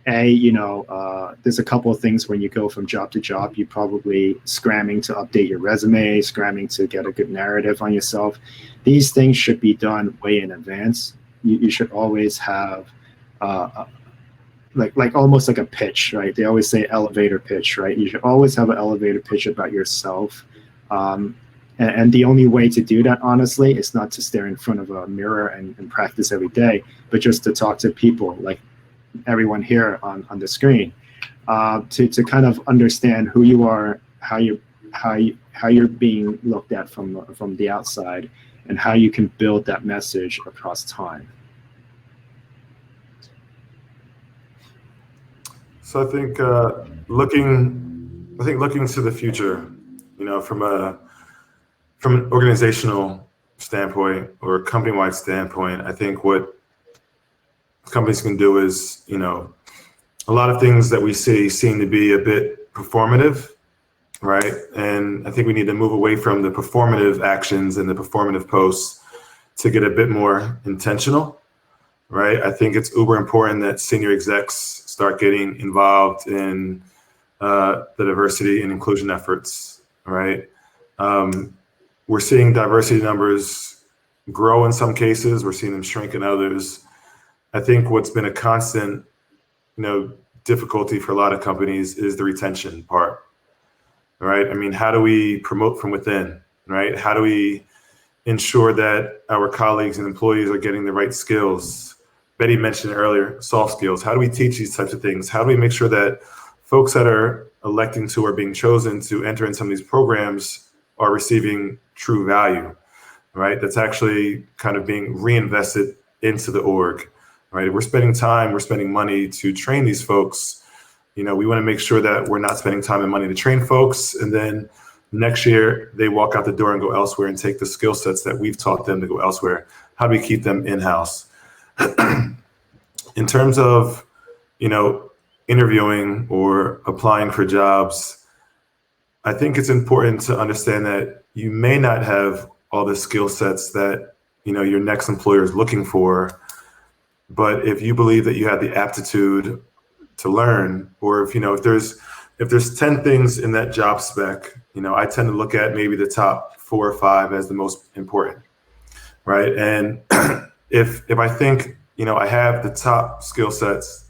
there's a couple of things when you go from job to job. You're probably scrambling to update your resume, scrambling to get a good narrative on yourself. These things should be done way in advance. You should always have like almost like a pitch, right? They always say elevator pitch, right? You should always have an elevator pitch about yourself. And the only way to do that, honestly, is not to stare in front of a mirror and practice every day, but just to talk to people like everyone here on the screen, to kind of understand who you are, how you're being looked at from the outside, and how you can build that message across time. So I think looking to the future, from an organizational standpoint or a company-wide standpoint, I think what companies can do is, a lot of things that we see seem to be a bit performative, right? And I think we need to move away from the performative actions and the performative posts to get a bit more intentional, right? I think it's uber important that senior execs start getting involved in the diversity and inclusion efforts, right? We're seeing diversity numbers grow in some cases. We're seeing them shrink in others. I think what's been a constant, difficulty for a lot of companies is the retention part, right? I mean, how do we promote from within, right? How do we ensure that our colleagues and employees are getting the right skills? Betty mentioned earlier, soft skills. How do we teach these types of things? How do we make sure that folks that are electing to or being chosen to enter in some of these programs are receiving true value, right? That's actually kind of being reinvested into the org, right? We're spending time, we're spending money to train these folks. We want to make sure that we're not spending time and money to train folks, and then next year they walk out the door and go elsewhere and take the skill sets that we've taught them to go elsewhere. How do we keep them in-house? In terms of, interviewing or applying for jobs, I think it's important to understand that you may not have all the skill sets that, your next employer is looking for. But if you believe that you have the aptitude to learn, or if there's if there's 10 things in that job spec, I tend to look at maybe the top 4 or 5 as the most important, right? And if I think, I have the top skill sets,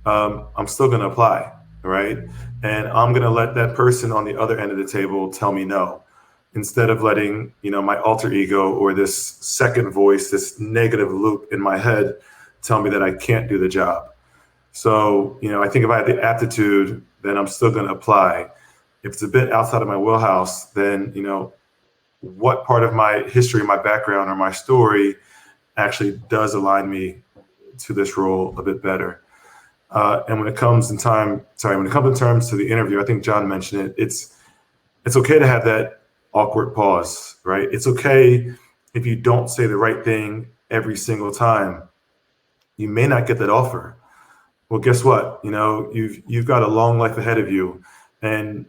I'm still going to apply, right? And I'm going to let that person on the other end of the table tell me no, instead of letting, my alter ego or this second voice, this negative loop in my head tell me that I can't do the job. So, I think if I have the aptitude, then I'm still going to apply. If it's a bit outside of my wheelhouse, then, what part of my history, my background, or my story actually does align me to this role a bit better. And when it comes in terms to the interview, I think John mentioned it. It's okay to have that awkward pause, right? It's okay if you don't say the right thing every single time. You may not get that offer. Well, guess what? You've got a long life ahead of you, and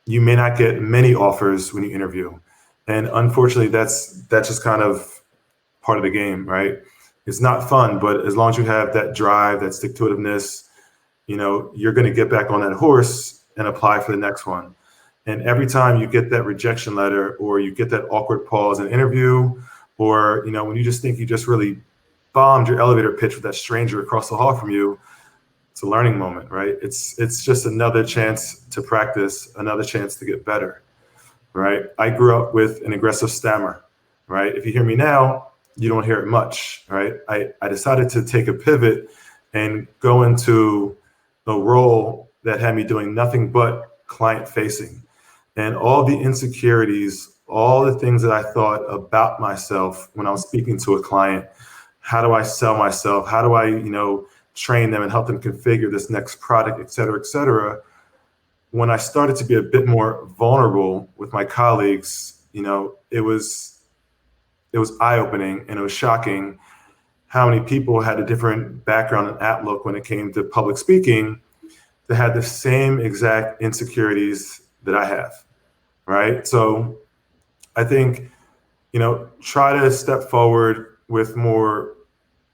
you may not get many offers when you interview. And unfortunately, that's just kind of part of the game, right? It's not fun, but as long as you have that drive, that stick-to-itiveness, you're going to get back on that horse and apply for the next one. And every time you get that rejection letter, or you get that awkward pause in an interview, or, when you just think you just really bombed your elevator pitch with that stranger across the hall from you, it's a learning moment, right? It's just another chance to practice, another chance to get better, right? I grew up with an aggressive stammer, right? If you hear me now, you don't hear it much, right? I decided to take a pivot and go into a role that had me doing nothing but client facing, and all the insecurities, all the things that I thought about myself when I was speaking to a client. How do I sell myself? How do I, train them and help them configure this next product, et cetera, et cetera. When I started to be a bit more vulnerable with my colleagues, it was eye-opening, and it was shocking how many people had a different background and outlook when it came to public speaking that had the same exact insecurities that I have, right? So I think, try to step forward with more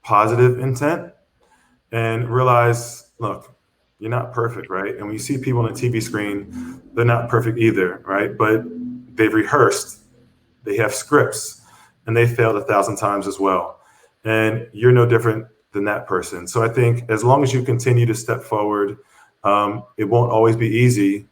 positive intent and realize, look, you're not perfect, right? And when you see people on a TV screen, they're not perfect either, right? But they've rehearsed, they have scripts, and they failed 1,000 times as well. And you're no different than that person. So I think as long as you continue to step forward, it won't always be easy,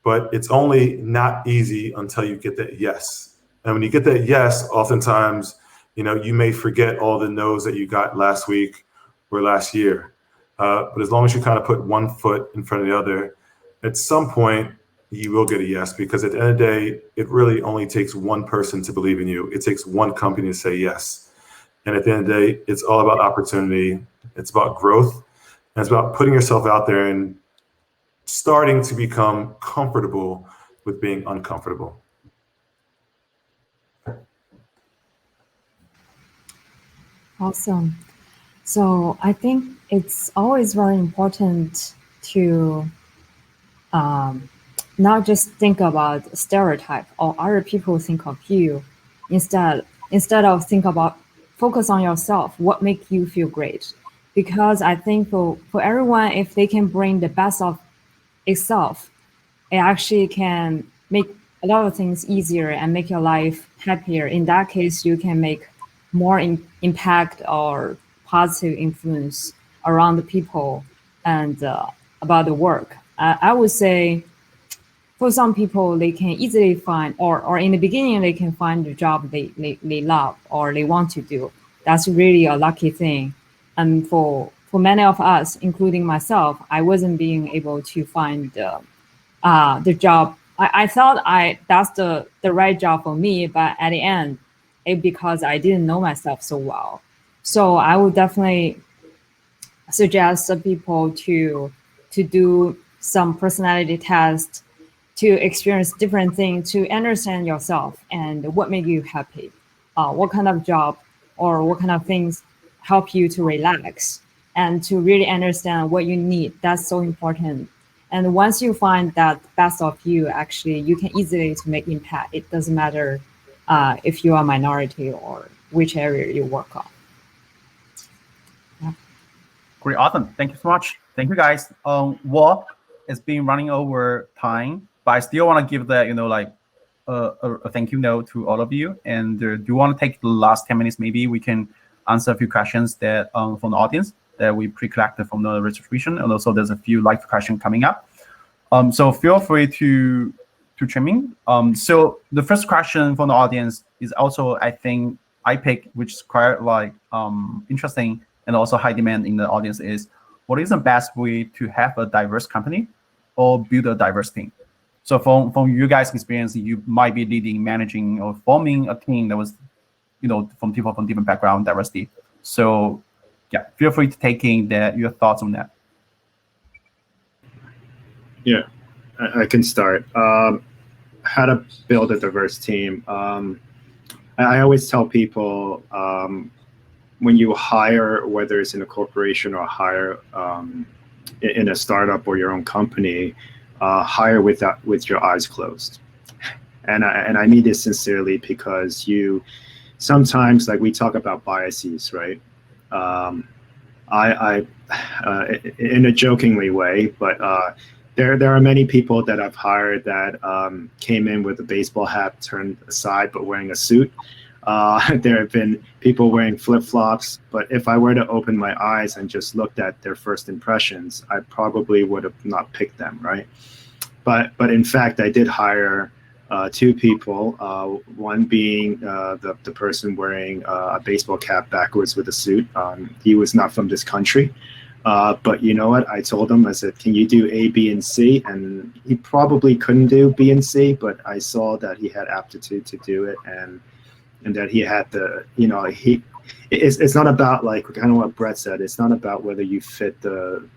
but it's only not easy until you get that yes. And when you get that yes, oftentimes, you may forget all the no's that you got last week or last year. But as long as you kind of put one foot in front of the other, at some point you will get a yes, because at the end of the day, it really only takes one person to believe in you. It takes one company to say yes. And at the end of the day, it's all about opportunity. It's about growth. And it's about putting yourself out there and starting to become comfortable with being uncomfortable. Awesome. So I think it's always very important to not just think about stereotype or other people think of you. Instead of focus on yourself, what makes you feel great. Because I think for everyone, if they can bring the best of itself, it actually can make a lot of things easier and make your life happier. In that case, you can make more impact or positive influence around the people and about the work. I would say for some people, they can easily find, or in the beginning, they can find the job they love or they want to do. That's really a lucky thing. And for many of us, including myself, I wasn't being able to find the job. I thought that's the right job for me, but at the end, because I didn't know myself so well. So I would definitely suggest people to do some personality tests, to experience different things, to understand yourself and what makes you happy, what kind of job or what kind of things help you to relax and to really understand what you need. That's so important. And once you find that best of you, actually, you can easily to make impact. It doesn't matter if you are a minority or which area you work on. Great, awesome. Thank you so much. Thank you, guys. it's been running over time, but I still want to give that, a thank you note to all of you. And do you want to take the last 10 minutes? Maybe we can answer a few questions that from the audience that we pre-collected from the registration. And also there's a few live questions coming up. So feel free to chime in. So the first question from the audience is also, I think, I picked, which is quite interesting and also high demand in the audience, is what is the best way to have a diverse company or build a diverse team? So from you guys' experience, you might be leading, managing, or forming a team that was, from people from different background, diversity. So yeah, feel free to take in your thoughts on that. Yeah, I can start. How to build a diverse team. I always tell people when you hire, whether it's in a corporation or hire in a startup or your own company, hire with your eyes closed. And I mean this sincerely, because you sometimes, like, we talk about biases, right? I in a jokingly way, but there are many people that I've hired that came in with a baseball hat turned aside but wearing a suit. There have been people wearing flip-flops, but if I were to open my eyes and just looked at their first impressions, I probably would have not picked them, right? But in fact, I did hire two people, one being the person wearing a baseball cap backwards with a suit. He was not from this country. But you know what? I told him, I said, can you do A, B, and C? And he probably couldn't do B and C, but I saw that he had aptitude to do it, and that he had the, it's not about, like, kind of what Brett said, it's not about whether you fit the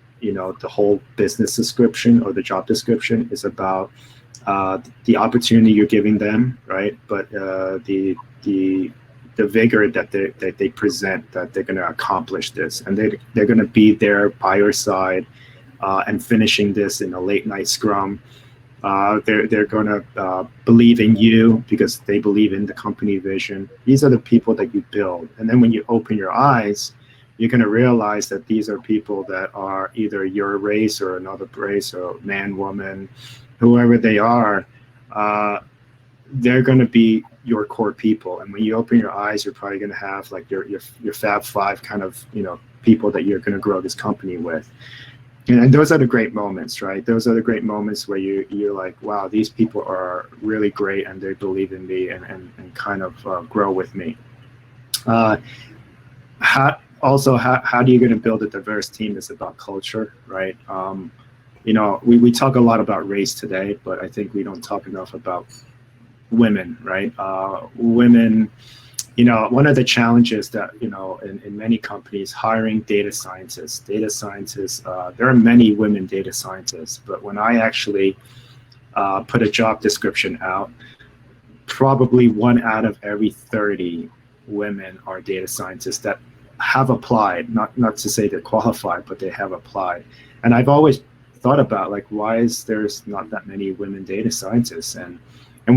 whole business description or the job description. It's about the opportunity you're giving them, right? But the vigor that they present, that they're going to accomplish this, and they're going to be there by your side and finishing this in a late night scrum. They're going to believe in you because they believe in the company vision. These are the people that you build. And then when you open your eyes, you're going to realize that these are people that are either your race or another race, or man, woman, whoever they are. They're going to be your core people. And when you open your eyes, you're probably going to have, like, your Fab Five kind of, people that you're going to grow this company with. And those are the great moments, right? Those are the great moments where you're like, wow, these people are really great, and they believe in me and kind of grow with me. How do you going to build a diverse team? Is about culture, right? We talk a lot about race today, but I think we don't talk enough about women, right? Women, one of the challenges that, in many companies, hiring data scientists, there are many women data scientists, but when I actually put a job description out, probably 1 out of every 30 women are data scientists that have applied, not to say they're qualified, but they have applied. And I've always thought about, like, why is there's not that many women data scientists? And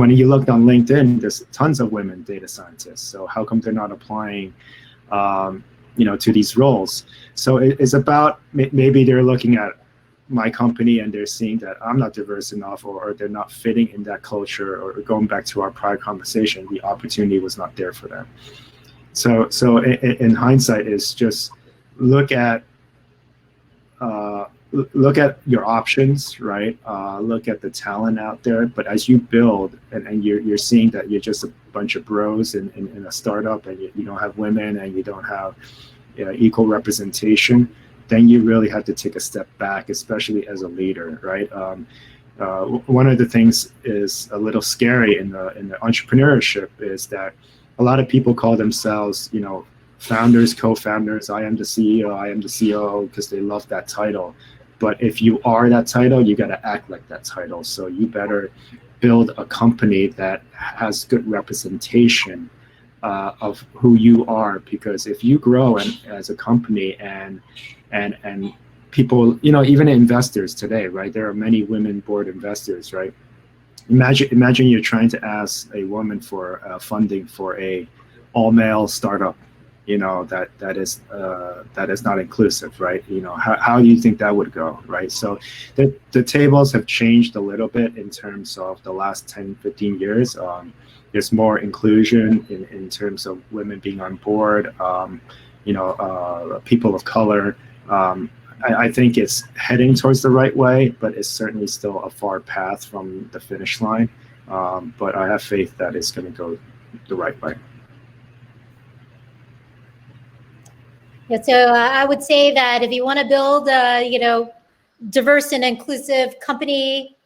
when you looked on LinkedIn, there's tons of women data scientists. So how come they're not applying, to these roles? So it's about, maybe they're looking at my company and they're seeing that I'm not diverse enough, or they're not fitting in that culture, or going back to our prior conversation, the opportunity was not there for them. So in hindsight, is just look at your options, right? Look at the talent out there. But as you build, and you're seeing that you're just a bunch of bros in a startup, and you don't have women, and you don't have equal representation, then you really have to take a step back, especially as a leader, right? One of the things is a little scary in the entrepreneurship is that a lot of people call themselves, founders, co-founders. I am the CEO, I am the COO, because they love that title. But if you are that title, you got to act like that title. So you better build a company that has good representation of who you are, because if you grow as a company and people, even investors today, right? There are many women board investors, right? Imagine you're trying to ask a woman for funding for a all-male startup. that is not inclusive, right? How do you think that would go, right? So the tables have changed a little bit in terms of the last 10, 15 years. There's more inclusion in terms of women being on board, people of color. I think it's heading towards the right way, but it's certainly still a far path from the finish line. But I have faith that it's going to go the right way. Yeah, so I would say that if you want to build a, diverse and inclusive company,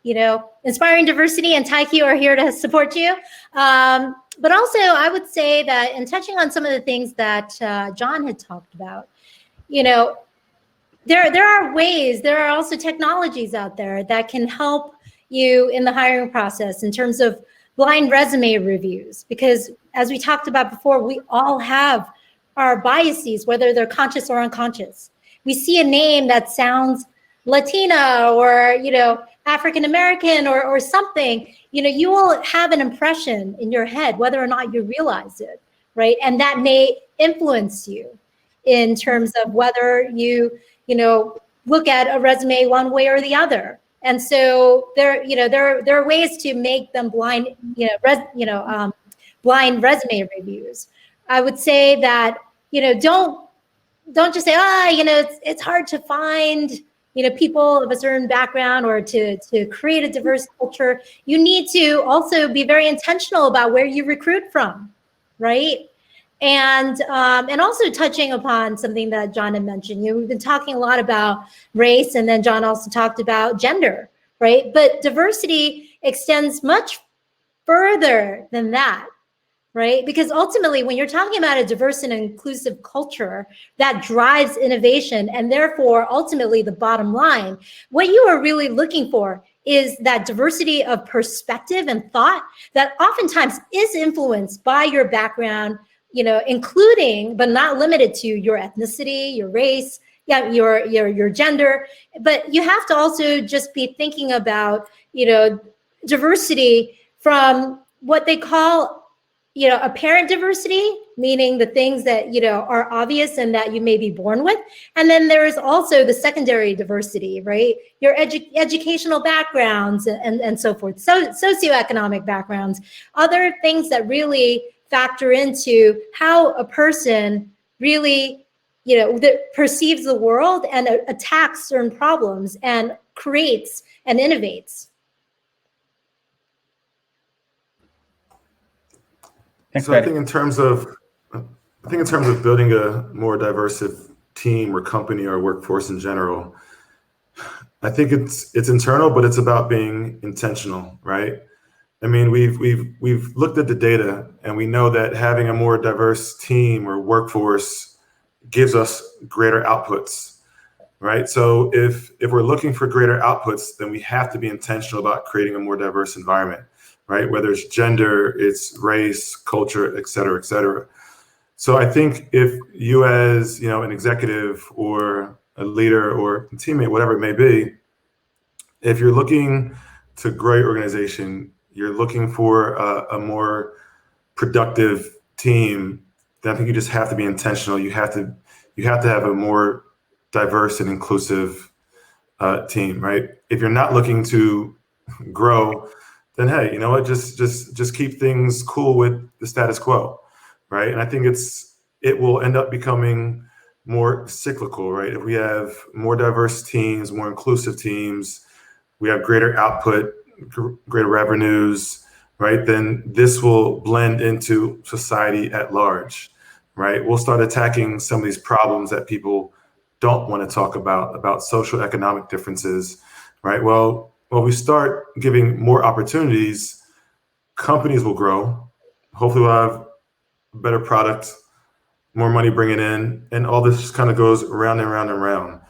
inspiring diversity and Taikyu are here to support you. But also, I would say that in touching on some of the things that John had talked about, there are ways, there are also technologies out there that can help you in the hiring process in terms of blind resume reviews. Because as we talked about before, we all have our biases, whether they're conscious or unconscious. We see a name that sounds Latina or, African American or something, you will have an impression in your head, whether or not you realize it, right? And that may influence you in terms of whether you look at a resume one way or the other. And so there are ways to make them blind, blind resume reviews. I would say that, don't just say, it's hard to find, people of a certain background or to create a diverse culture. You need to also be very intentional about where you recruit from, right? And also touching upon something that John had mentioned, we've been talking a lot about race, and then John also talked about gender, right? But diversity extends much further than that, right? Because ultimately, when you're talking about a diverse and inclusive culture that drives innovation, and therefore ultimately the bottom line, what you are really looking for is that diversity of perspective and thought that oftentimes is influenced by your background, including but not limited to your ethnicity, your race, your gender. But you have to also just be thinking about, diversity from what they call apparent diversity, meaning the things that, are obvious and that you may be born with. And then there is also the secondary diversity, right? Your educational backgrounds and so forth, socioeconomic backgrounds, other things that really factor into how a person really, perceives the world and attacks certain problems and creates and innovates. So I think in terms of building a more diverse team or company or workforce in general, I think it's internal, but it's about being intentional, right? I mean, we've looked at the data, and we know that having a more diverse team or workforce gives us greater outputs, right? So if we're looking for greater outputs, then we have to be intentional about creating a more diverse environment, right? Whether it's gender, it's race, culture, et cetera, et cetera. So I think if you as, an executive or a leader or a teammate, whatever it may be, if you're looking to grow your organization, you're looking for a more productive team, then I think you just have to be intentional. You have to have a more diverse and inclusive team, right? If you're not looking to grow, then hey, you know what? Just keep things cool with the status quo, right? And I think it will end up becoming more cyclical, right? If we have more diverse teams, more inclusive teams, we have greater output, greater revenues, right? Then this will blend into society at large, right? We'll start attacking some of these problems that people don't want to talk about social economic differences, right? Well, we start giving more opportunities, companies will grow. Hopefully we'll have a better product, more money bringing in, and all this just kind of goes round and round and round.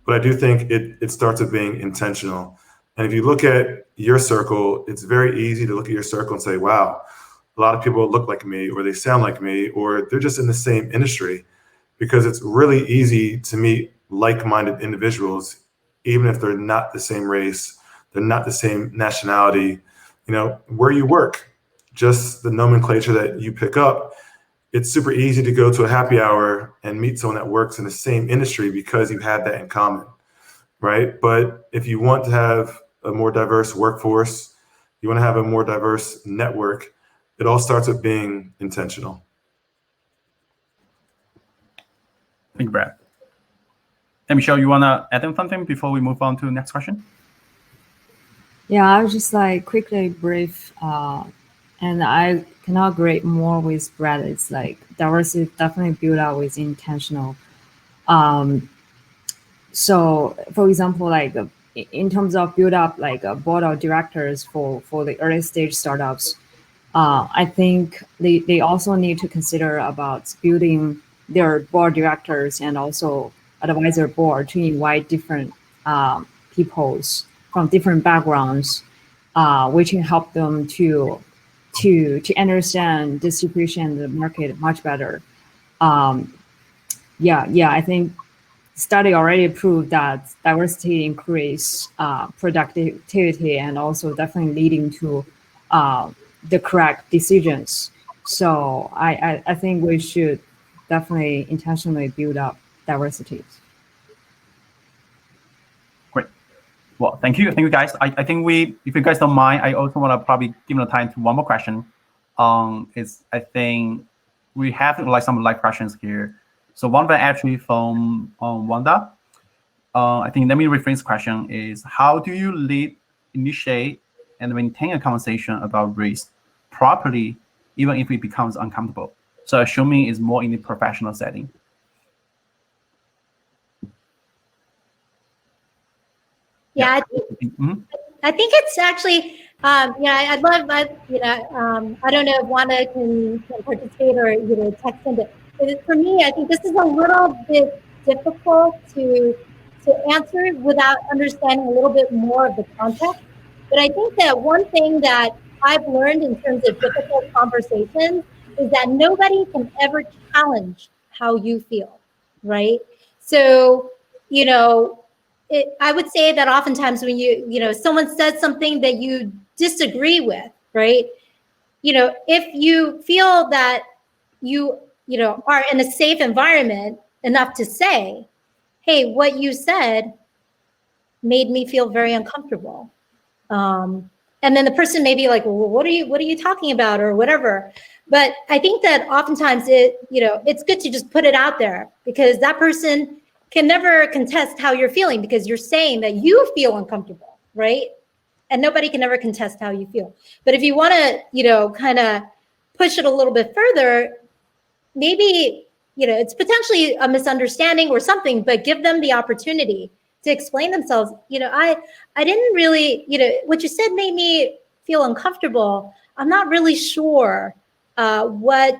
But I do think it starts with being intentional. And if you look at your circle, it's very easy to look at your circle and say, wow, a lot of people look like me, or they sound like me, or they're just in the same industry, because it's really easy to meet like-minded individuals, even if they're not the same race, they're not the same nationality, where you work, just the nomenclature that you pick up it's super easy to go to a happy hour and meet someone that works in the same industry because you have that in common, right? But if you want to have a more diverse workforce, you want to have a more diverse network, it all starts with being intentional. Thank you, Brad. And Michelle, you want to add in something before we move on to the next question? Yeah, I was just like quickly brief, and I cannot agree more with Brad. It's like diversity definitely built out with intentional. So, for example, like in terms of build up like a board of directors for the early stage startups, I think they also need to consider about building their board directors and also advisor board to invite different peoples from different backgrounds, which can help them to understand distribution in the market much better. Yeah, I think study already proved that diversity increase productivity and also definitely leading to the correct decisions. So I think we should definitely intentionally build up diversity. Great. Well, thank you guys. I think if you guys don't mind, I also want to probably give the time to one more question. I think we have like some live questions here. So one of them actually from Wanda. I think let me rephrase the question is, how do you lead, initiate, and maintain a conversation about race properly, even if it becomes uncomfortable? So assuming it's more in the professional setting. Yeah, I think it's actually, I'd love, I don't know if Wanda can participate or, text into it. For me, I think this is a little bit difficult to answer without understanding a little bit more of the context. But I think that one thing that I've learned in terms of difficult conversations is that nobody can ever challenge how you feel, right? So, I would say that oftentimes when someone says something that you disagree with, right? If you feel that you are in a safe environment enough to say, hey, what you said made me feel very uncomfortable. And then the person may be like, well, what are you talking about or whatever. But I think that oftentimes it's good to just put it out there, because that person can never contest how you're feeling, because you're saying that you feel uncomfortable, right? And nobody can ever contest how you feel. But if you want to, kind of push it a little bit further, maybe, it's potentially a misunderstanding or something, but give them the opportunity to explain themselves. I didn't really, what you said made me feel uncomfortable. I'm not really sure what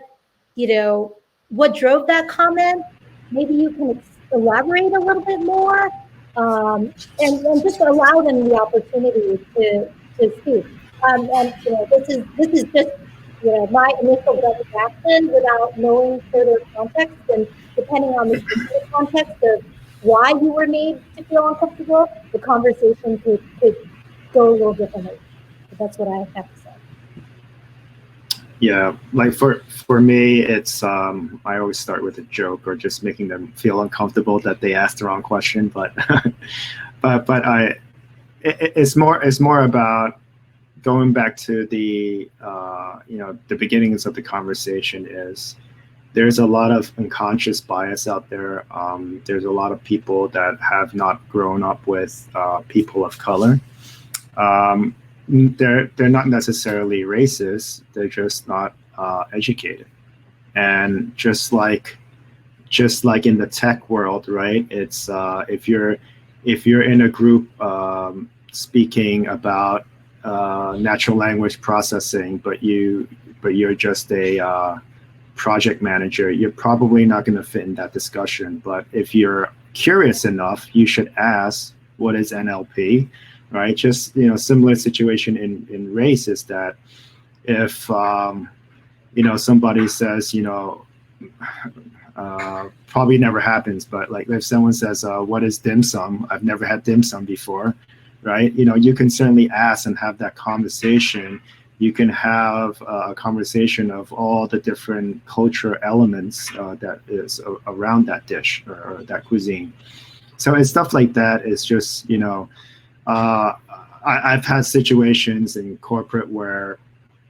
drove that comment. Maybe you can elaborate a little bit more, and just allow them the opportunity to speak. And this is just my initial gut reaction without knowing further context, and depending on the specific context of why you were made to feel uncomfortable, the conversation could go a little differently. But that's what I have to say. Yeah, like for me, it's I always start with a joke or just making them feel uncomfortable that they asked the wrong question. But it's more about going back to the the beginnings of the conversation. Is there's a lot of unconscious bias out there. There's a lot of people that have not grown up with people of color. They're not necessarily racist. They're just not educated. And just like in the tech world, right? It's if you're in a group speaking about natural language processing, but you're just a project manager, you're probably not going to fit in that discussion. But if you're curious enough, you should ask, what is NLP? Right, just similar situation in race is that if somebody says probably never happens, but like if someone says what is dim sum? I've never had dim sum before, right? You can certainly ask and have that conversation you can have a conversation of all the different cultural elements that is around that dish or that cuisine. So it's stuff like that. It's just, I've had situations in corporate where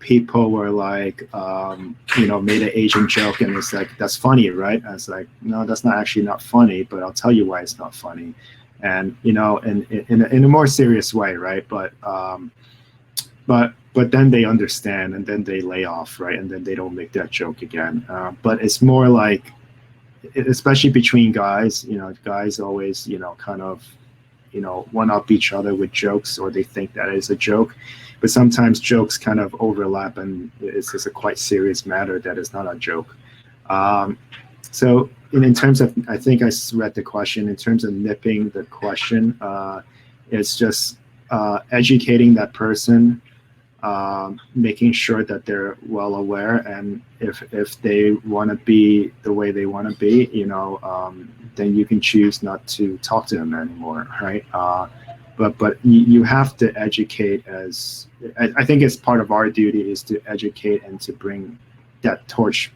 people were like, made an Asian joke, and it's like, that's funny, right? And it's like, no, that's not actually not funny, but I'll tell you why it's not funny. And, in a more serious way, right? But then they understand, and then they lay off, right? And then they don't make that joke again. But it's more like, especially between guys, guys always, kind of, one-up each other with jokes, or they think that is a joke. But sometimes jokes kind of overlap, and it's just a quite serious matter that is not a joke. So in terms of, I think I read the question, in terms of nipping the question, it's just educating that person, making sure that they're well aware, and if they want to be the way they want to be, then you can choose not to talk to them anymore, right? But you have to educate. As I think it's part of our duty is to educate and to bring that torch,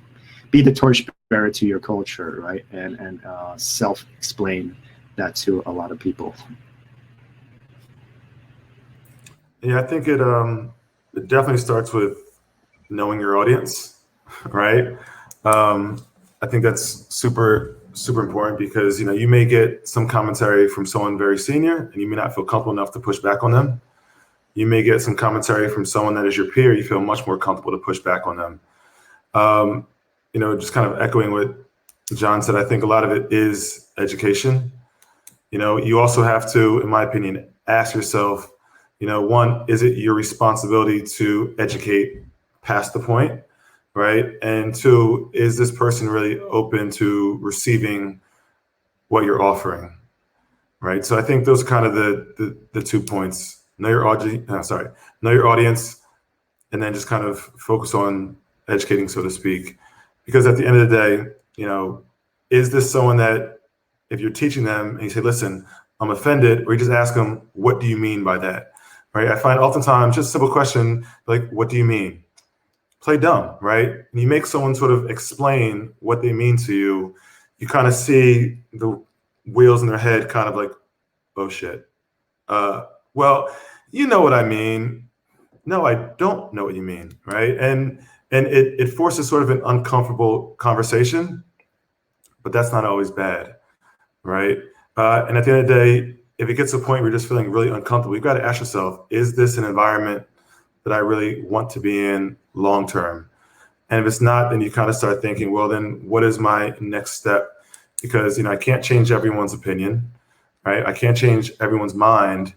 be the torch bearer to your culture, right? And self-explain that to a lot of people. Yeah, I think it definitely starts with knowing your audience, right? I think that's super important, because you may get some commentary from someone very senior and you may not feel comfortable enough to push back on them. You may get some commentary from someone that is your peer, you feel much more comfortable to push back on them. Just kind of echoing what John said, I think a lot of it is education. You also have to, in my opinion, ask yourself, one, is it your responsibility to educate past the point, right? And two, is this person really open to receiving what you're offering, right? So I think those are kind of the 2 points. Know your audience, and then just kind of focus on educating, so to speak. Because at the end of the day, is this someone that if you're teaching them and you say, listen, I'm offended, or you just ask them, what do you mean by that? Right? I find oftentimes just a simple question like, what do you mean? Play dumb, right? And you make someone sort of explain what they mean to you. You kind of see the wheels in their head kind of like, oh shit. Well, you know what I mean. No, I don't know what you mean, right? And it forces sort of an uncomfortable conversation, but that's not always bad, right? And at the end of the day, if it gets to a point where you're just feeling really uncomfortable, you've got to ask yourself, is this an environment that I really want to be in long term? And if it's not, then you kind of start thinking, well, then what is my next step? Because I can't change everyone's opinion, right? I can't change everyone's mind,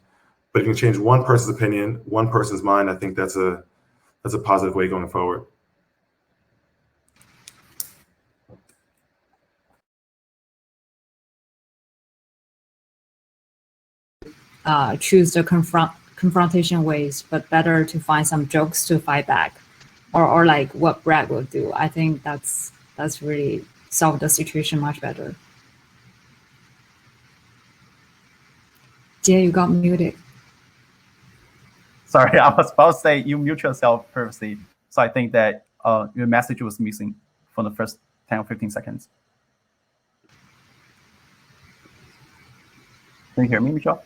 but if you can change one person's opinion, one person's mind, I think that's a positive way going forward. Choose the confrontation ways, but better to find some jokes to fight back, or like what Brad will do. I think that's really solve the situation much better. Jay, you got muted. Sorry, I was about to say you mute yourself previously. So I think that your message was missing for the first 10 or 15 seconds. Can you hear me, Michelle?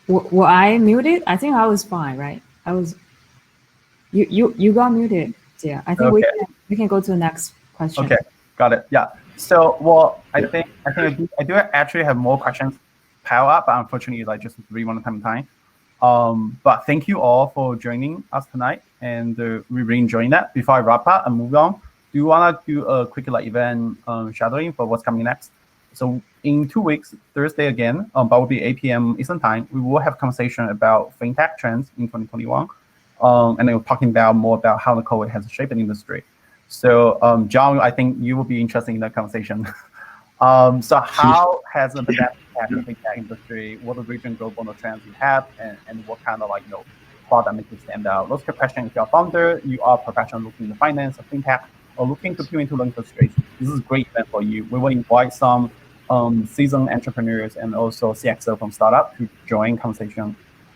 Were I muted? I think I was fine, right? I was. You got muted. Yeah, I think okay. we can go to the next question. Okay, got it. Yeah. So, well, I think I do actually have more questions pile up, but unfortunately, like just read one at a time. But thank you all for joining us tonight, and we really enjoying that. Before I wrap up and move on, do you wanna do a quick event shadowing for what's coming next? So in 2 weeks, Thursday again, but will be 8 p.m. Eastern time, we will have a conversation about fintech trends in 2021. And then we're talking more about how the COVID has shaped the industry. So John, I think you will be interested in that conversation. So how has the fintech industry, what the region global trends you have, and what kind of product makes you stand out? Those are questions. If you're a founder, you are a professional looking into finance or fintech, or looking to pivot into the industry, this is a great event for you. We will invite some seasoned entrepreneurs and also CXO from startup to join conversation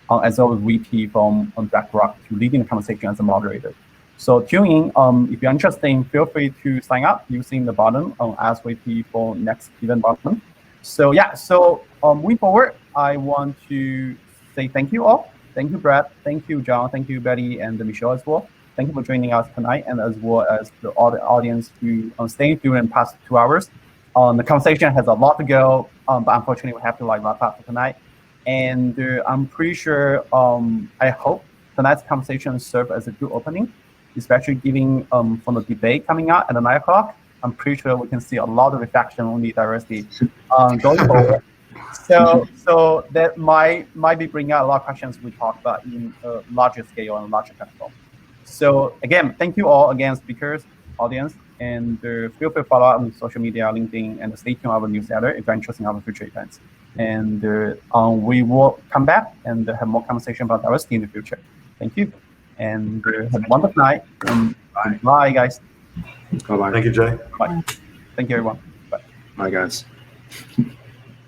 as well as VP from BlackRock to leading the conversation as a moderator. So tune in. If you're interested, feel free to sign up using the button on Ask VP for next event button. So yeah, so moving forward, I want to say thank you all. Thank you, Brad. Thank you, John. Thank you, Betty and Michelle as well. Thank you for joining us tonight, and as well as all the audience who stayed through in the past 2 hours. The conversation has a lot to go, but unfortunately we have to wrap up for tonight. And I'm pretty sure, I hope tonight's conversation served as a good opening, especially given from the debate coming out at 9 o'clock. I'm pretty sure we can see a lot of reflection on the diversity going forward. So that might be bringing out a lot of questions we talk about in a larger scale and a larger platform. So again, thank you all again, speakers, audience, and feel free to follow up on social media, LinkedIn, and stay tuned on our newsletter if you're interested in our future events. And we will come back and have more conversation about diversity in the future. Thank you, and have a wonderful night. And bye, guys. Bye-bye. Thank you, Jay. Bye. Thank you, everyone. Bye. Bye, guys.